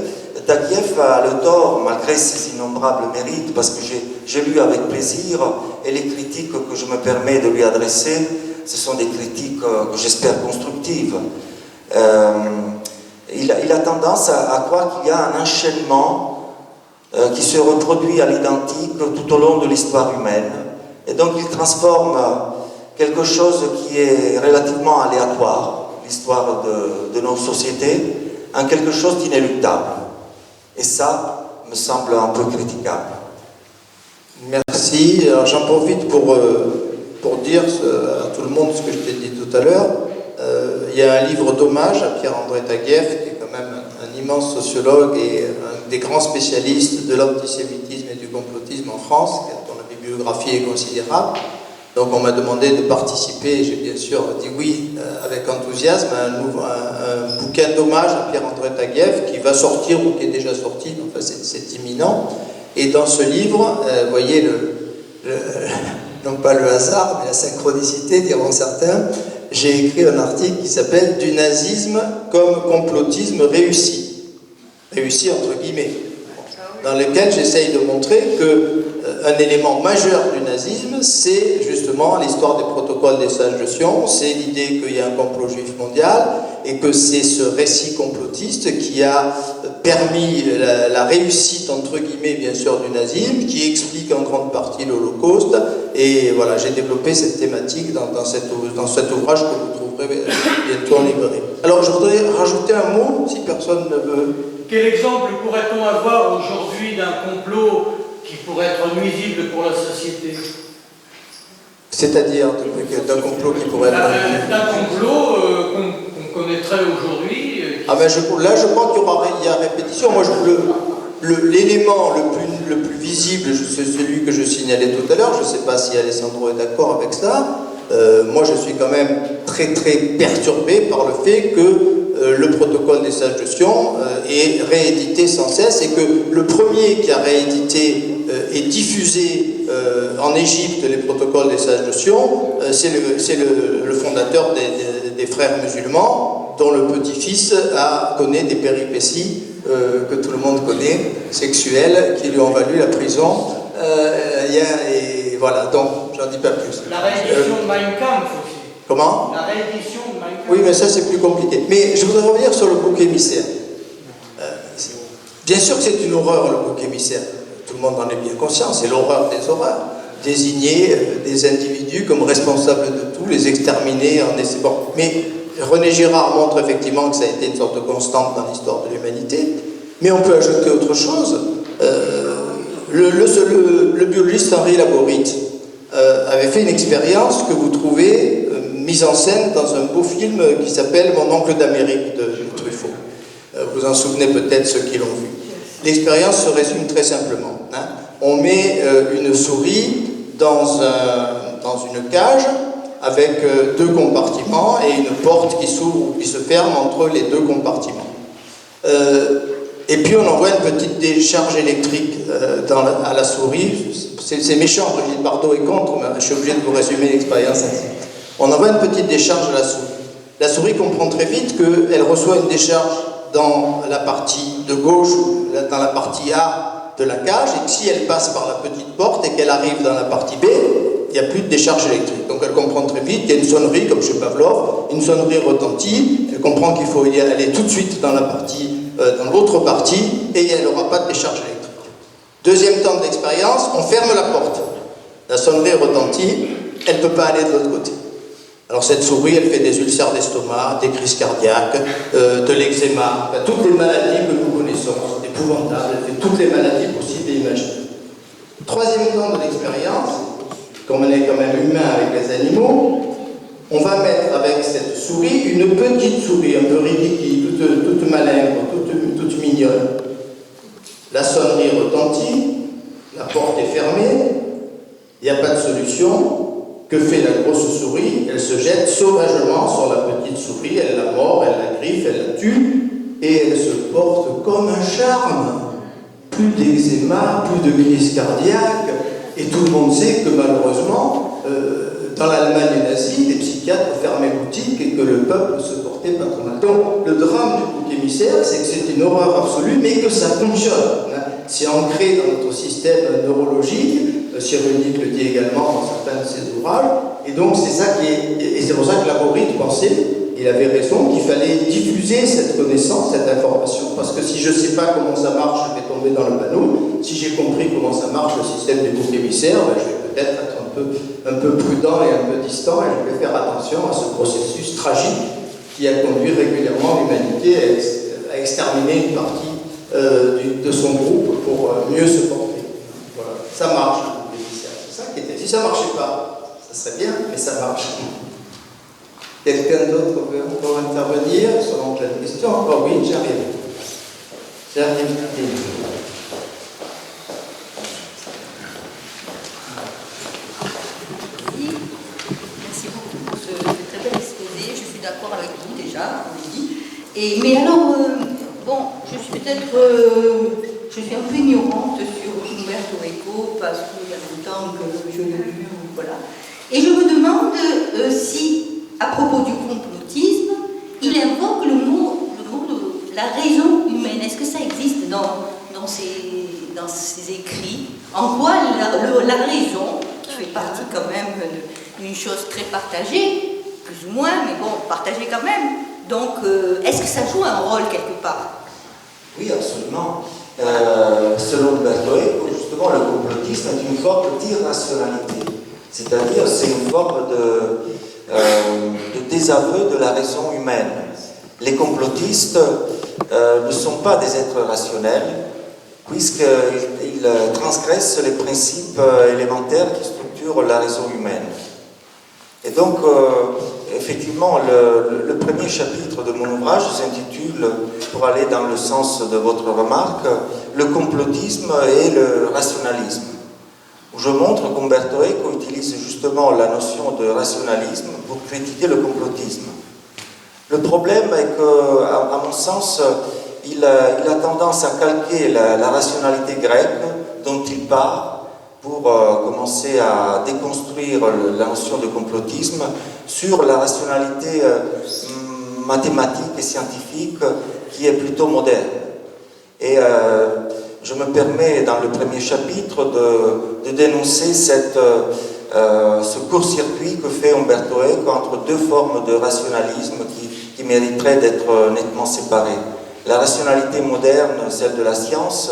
Taguieff a le tort, malgré ses innombrables mérites, parce que j'ai lu avec plaisir, et les critiques que je me permets de lui adresser, ce sont des critiques que j'espère constructives. Il a tendance à croire qu'il y a un enchaînement qui se reproduit à l'identique tout au long de l'histoire humaine. Et donc il transforme quelque chose qui est relativement aléatoire, l'histoire de nos sociétés, en quelque chose d'inéluctable. Et ça me semble un peu critiquable. Merci. Alors j'en profite pour dire à tout le monde ce que je t'ai dit tout à l'heure. Il y a un livre d'hommage à Pierre-André Taguieff, qui est quand même un immense sociologue et un des grands spécialistes de l'antisémitisme et du complotisme en France, dont la bibliographie est considérable. Donc on m'a demandé de participer, et j'ai bien sûr dit oui avec enthousiasme, à un bouquin d'hommage à Pierre-André Taguieff qui va sortir ou qui est déjà sorti, enfin c'est imminent. Et dans ce livre, vous voyez, non pas le hasard, mais la synchronicité, diront certains, j'ai écrit un article qui s'appelle « Du nazisme comme complotisme réussi ». Réussi entre guillemets. Dans lequel j'essaye de montrer qu'un élément majeur du nazisme, c'est justement l'histoire des protocoles des sages de Sion, c'est l'idée qu'il y a un complot juif mondial, et que c'est ce récit complotiste qui a permis la réussite, entre guillemets, bien sûr, du nazisme, qui explique en grande partie l'Holocauste, et voilà, j'ai développé cette thématique dans cet ouvrage que vous trouverez bientôt en librairie. Alors, je voudrais rajouter un mot, si personne ne veut... Quel exemple pourrait-on avoir aujourd'hui d'un complot qui pourrait être nuisible pour la société? C'est-à-dire d'un complot qui pourrait être... D'un complot qu'on connaîtrait aujourd'hui. Ah ben là, je crois qu'il y a répétition. Moi, l'élément le plus visible, c'est celui que je signalais tout à l'heure. Je ne sais pas si Alessandro est d'accord avec ça. Moi, je suis quand même très très perturbé par le fait que le protocole des sages de Sion est réédité sans cesse, et que le premier qui a réédité et diffusé en Égypte les protocoles des sages de Sion, c'est le fondateur des frères musulmans, dont le petit-fils connaît des péripéties que tout le monde connaît, sexuelles, qui lui ont valu la prison. Et voilà, donc j'en dis pas plus. La réédition de Mein Kampf aussi. Comment? La réédition de Mein Kampf. Oui, mais ça c'est plus compliqué. Mais je voudrais revenir sur le bouc émissaire. Bien sûr que c'est une horreur, le bouc émissaire. Tout le monde en est bien conscient, c'est l'horreur des horreurs. Désigner des individus comme responsables de tout, les exterminer en essayant... Bon, mais René Girard montre effectivement que ça a été une sorte de constante dans l'histoire de l'humanité. Mais on peut ajouter autre chose. Le biologiste Henri Laborit avait fait une expérience que vous trouvez mise en scène dans un beau film qui s'appelle Mon oncle d'Amérique de Truffaut. Vous en souvenez peut-être ceux qui l'ont vu. L'expérience se résume très simplement. On met une souris dans une cage avec deux compartiments et une porte qui s'ouvre ou qui se ferme entre les deux compartiments. Et puis on envoie une petite décharge électrique à la souris. C'est méchant, Brigitte Bardot est contre, mais je suis obligé de vous résumer l'expérience ainsi. On envoie une petite décharge à la souris. La souris comprend très vite qu'elle reçoit une décharge dans la partie de gauche, dans la partie A de la cage, et que si elle passe par la petite porte et qu'elle arrive dans la partie B, il n'y a plus de décharge électrique. Donc elle comprend très vite qu'il y a une sonnerie, comme chez Pavlov, une sonnerie retentit, elle comprend qu'il faut y aller tout de suite dans l'autre partie, et elle n'aura pas de décharge électrique. Deuxième temps de l'expérience, on ferme la porte. La sonnerie retentit, elle ne peut pas aller de l'autre côté. Alors cette souris, elle fait des ulcères d'estomac, des crises cardiaques, de l'eczéma, toutes les maladies que nous connaissons, des épouvantable, elle fait toutes les maladies possibles et imaginables. Troisième temps de l'expérience, comme on est quand même humain avec les animaux, on va mettre avec cette souris une petite souris, un peu ridicule, toute malingre, toute mignonne. La sonnerie retentit, la porte est fermée, il n'y a pas de solution. Que fait la grosse souris? Elle se jette sauvagement sur la petite souris, elle la mord, elle la griffe, elle la tue, et elle se porte comme un charme. Plus d'eczéma, plus de crise cardiaque, et tout le monde sait que malheureusement, dans l'Allemagne nazie, les psychiatres fermaient boutique et que le peuple se portait pas trop mal. Donc, le drame du bouc émissaire, c'est que c'est une horreur absolue, mais que ça fonctionne. C'est ancré dans notre système neurologique. Cyrulnik le dit également dans certains de ses ouvrages. Et donc, c'est ça qui est. Et c'est pour ça que Laborit pensait, il avait raison, qu'il fallait diffuser cette connaissance, cette information, parce que si je ne sais pas comment ça marche, je vais tomber dans le panneau. Si j'ai compris comment ça marche le système du bouc émissaire, ben, je vais peut-être être un peu prudent et un peu distant, et je vais faire attention à ce processus tragique qui a conduit régulièrement l'humanité à exterminer une partie de son groupe pour mieux se porter. Voilà. Ça marche, le bouc émissaire. C'est ça qui était. Si ça ne marchait pas, ça serait bien, mais ça marche. Quelqu'un d'autre veut encore intervenir sur la question? Oh oui, j'arrive. Merci beaucoup pour ce très bel exposé. Je suis d'accord avec vous déjà, on l'a dit. Mais alors, bon, je suis un peu ignorante sur Umberto Eco parce qu'il y a longtemps que je l'ai lu, voilà. Et je me demande si, à propos du complotisme, il invoque le mot de la raison humaine. Est-ce que ça existe dans ses écrits? En quoi la raison, qui fait partie quand même d'une chose très partagée, plus ou moins, mais bon, partagée quand même. Donc, est-ce que ça joue un rôle quelque part? Oui, absolument. Selon Umberto Eco, justement, le complotisme est une forme d'irrationalité. C'est-à-dire, c'est une forme de désaveu de la raison humaine. Les complotistes ne sont pas des êtres rationnels, puisqu'ils transgressent les principes élémentaires qui structurent la raison humaine. Et donc, effectivement, le premier chapitre de mon ouvrage s'intitule, pour aller dans le sens de votre remarque, le complotisme et le rationalisme. Je montre qu'Umberto Eco utilise justement la notion de rationalisme pour critiquer le complotisme. Le problème est qu'à mon sens, il a tendance à calquer la rationalité grecque dont il part pour commencer à déconstruire la notion de complotisme sur la rationalité mathématique et scientifique qui est plutôt moderne. Et je me permets, dans le premier chapitre, de dénoncer ce court-circuit que fait Umberto Eco entre deux formes de rationalisme qui mériteraient d'être nettement séparées. La rationalité moderne, celle de la science,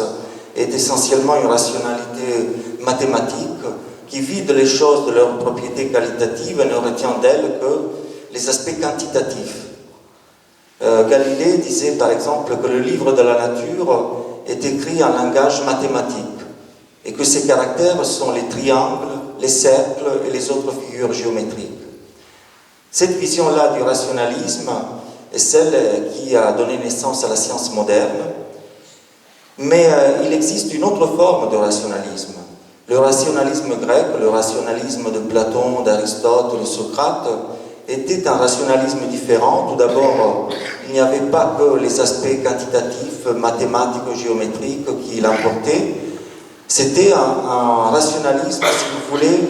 est essentiellement une rationalité mathématique qui vide les choses de leurs propriétés qualitatives et ne retient d'elles que les aspects quantitatifs. Galilée disait par exemple que le livre de la nature est écrit en langage mathématique et que ses caractères sont les triangles, les cercles et les autres figures géométriques. Cette vision-là du rationalisme est celle qui a donné naissance à la science moderne, mais il existe une autre forme de rationalisme. Le rationalisme grec, le rationalisme de Platon, d'Aristote, de Socrate, était un rationalisme différent. Tout d'abord, il n'y avait pas que les aspects quantitatifs, mathématiques, géométriques qui l'emportaient. C'était un rationalisme, si vous voulez,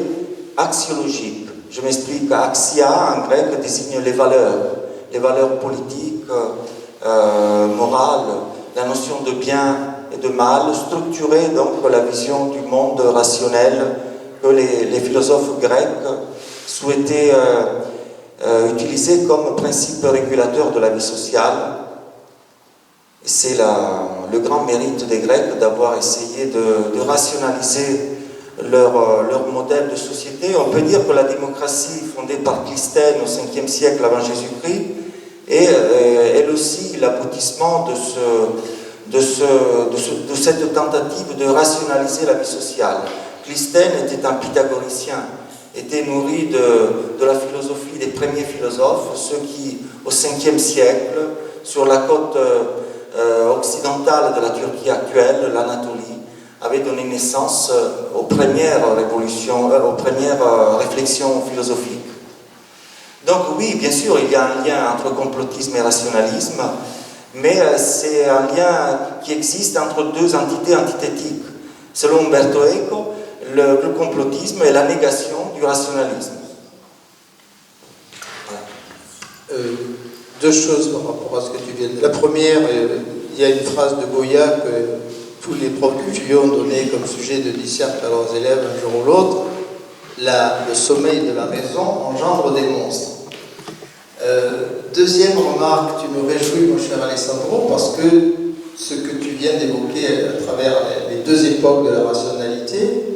axiologique. Je m'explique, axia en grec désigne les valeurs politiques, morales, la notion de bien et de mal, structurer donc la vision du monde rationnel que les philosophes grecs souhaitaient utilisé comme principe régulateur de la vie sociale. C'est le grand mérite des Grecs d'avoir essayé de rationaliser leur modèle de société. On peut dire que la démocratie fondée par Clisthène au 5e siècle avant Jésus-Christ est elle aussi l'aboutissement de cette tentative de rationaliser la vie sociale. Clisthène était un pythagoricien, était nourri de la philosophie des premiers philosophes, ceux qui, au 5e siècle, sur la côte occidentale de la Turquie actuelle, l'Anatolie, avaient donné naissance aux premières réflexions philosophiques. Donc oui, bien sûr, il y a un lien entre complotisme et rationalisme, mais c'est un lien qui existe entre deux entités antithétiques. Selon Umberto Eco, le complotisme est la négation du rationalisme. Voilà. Deux choses par rapport à ce que tu viens de dire. La première, il y a une phrase de Goya que tous les profs de philo ont donné comme sujet de disserte à leurs élèves un jour ou l'autre. Le sommeil de la raison engendre des monstres. Deuxième remarque, tu me réjouis, mon cher Alessandro, parce que ce que tu viens d'évoquer à travers les deux époques de la rationalité,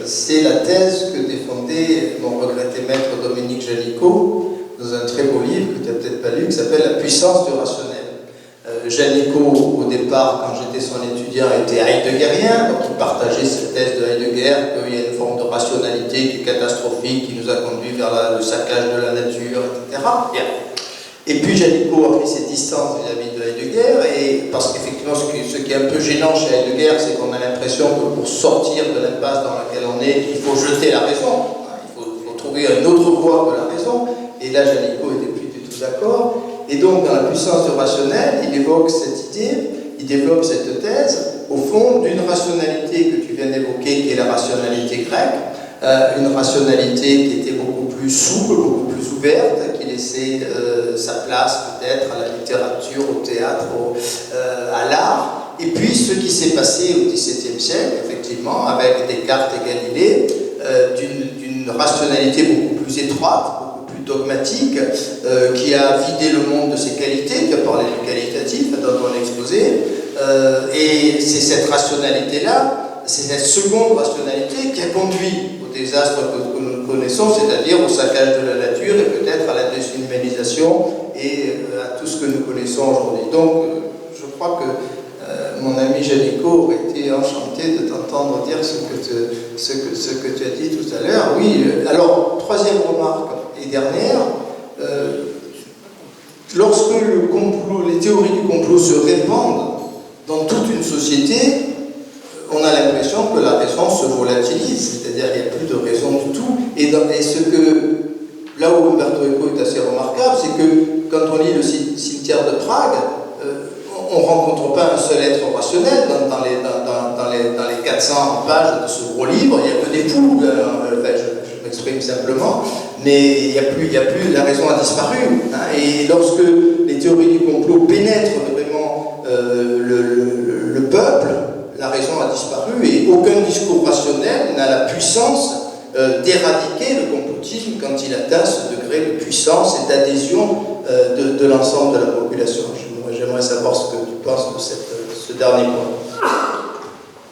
c'est la thèse que défendait mon regretté maître Dominique Janicot dans un très beau livre que tu n'as peut-être pas lu, qui s'appelle La puissance du rationnel. Janicot, au départ, quand j'étais son étudiant, était heideggerien, donc il partageait cette thèse de Heidegger, qu'il y a une forme de rationalité qui est catastrophique, qui nous a conduit vers le saccage de la nature, etc. Bien. Et puis Janicot a pris ses distances vis-à-vis de Heidegger, et parce qu'effectivement, ce qui est un peu gênant chez Heidegger, c'est qu'on a l'impression que pour sortir de l'impasse dans laquelle on est, il faut jeter la raison, il faut trouver une autre voie que la raison, et là Janicot n'était plus du tout d'accord. Et donc, dans la puissance du rationnel, il évoque cette idée, il développe cette thèse, au fond, d'une rationalité que tu viens d'évoquer, qui est la rationalité grecque, une rationalité qui était beaucoup plus souple, beaucoup plus ouverte, qui laissait sa place peut-être à la littérature, au théâtre, à l'art. Et puis, ce qui s'est passé au XVIIe siècle, effectivement, avec Descartes et Galilée, d'une rationalité beaucoup plus étroite, dogmatique, qui a vidé le monde de ses qualités, qui a parlé du qualitatif dans ton exposé, et c'est cette rationalité-là, c'est cette seconde rationalité qui a conduit au désastre que nous connaissons, c'est-à-dire au saccage de la nature et peut-être à la déshumanisation et à tout ce que nous connaissons aujourd'hui. Donc, je crois que mon ami Janicot aurait été enchanté de t'entendre dire ce que tu as dit tout à l'heure. Oui, alors, troisième remarque, et dernière, lorsque les théories du complot se répandent dans toute une société, on a l'impression que la raison se volatilise, c'est-à-dire qu'il n'y a plus de raison du tout. Et là où Umberto Eco est assez remarquable, c'est que quand on lit le cimetière de Prague, on ne rencontre pas un seul être rationnel dans les 400 pages de ce gros livre, il n'y a que des fous, je m'exprime simplement, mais il n'y a plus, la raison a disparu. Et lorsque les théories du complot pénètrent vraiment le peuple, la raison a disparu et aucun discours rationnel n'a la puissance d'éradiquer le complotisme quand il atteint ce degré de puissance et d'adhésion de l'ensemble de la population. J'aimerais savoir ce que tu penses de ce dernier point.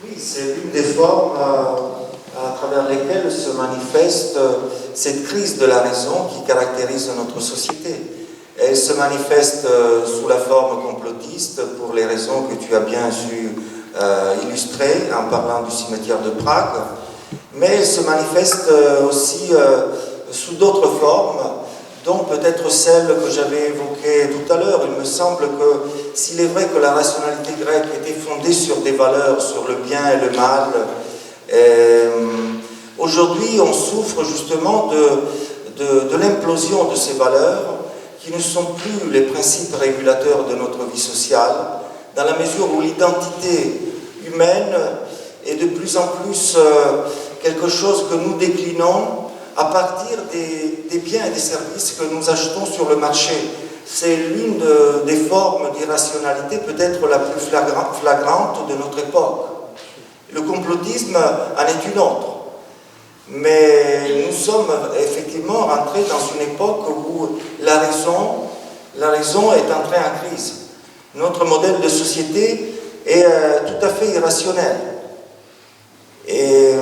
Oui, c'est l'une des formes à travers lesquelles se manifeste cette crise de la raison qui caractérise notre société. Elle se manifeste sous la forme complotiste pour les raisons que tu as bien su illustrer en parlant du cimetière de Prague, mais elle se manifeste aussi sous d'autres formes, dont peut-être celle que j'avais évoquée tout à l'heure. Il me semble que s'il est vrai que la rationalité grecque était fondée sur des valeurs, sur le bien et le mal, aujourd'hui on souffre justement de l'implosion de ces valeurs qui ne sont plus les principes régulateurs de notre vie sociale, dans la mesure où l'identité humaine est de plus en plus quelque chose que nous déclinons à partir des biens et des services que nous achetons sur le marché. C'est l'une des formes d'irrationalité peut-être la plus flagrante de notre époque. Le complotisme en est une autre. Mais nous sommes effectivement rentrés dans une époque où la raison est entrée en crise. Notre modèle de société est tout à fait irrationnel. Et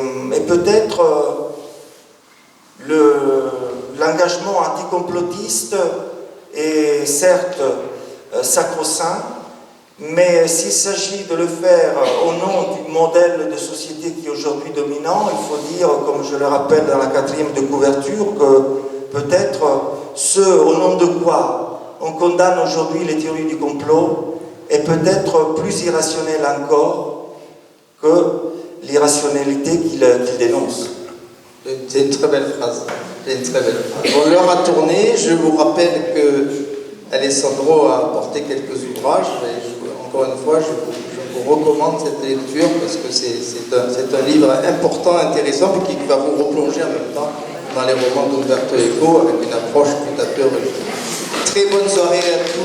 peut-être l'engagement anticomplotiste est certes sacro-saint, Mais s'il s'agit de le faire au nom du modèle de société qui est aujourd'hui dominant, il faut dire, comme je le rappelle dans la 4e de couverture, que peut-être au nom de quoi on condamne aujourd'hui les théories du complot est peut-être plus irrationnel encore que l'irrationalité qu'il dénonce. C'est une très belle phrase. Bon, l'heure a tourné. Je vous rappelle que Alessandro a apporté quelques ouvrages. Encore une fois, je vous recommande cette lecture parce que c'est un livre important, intéressant, et qui va vous replonger en même temps dans les romans d'Umberto Eco avec une approche tout à fait religieuse. Très bonne soirée à tous.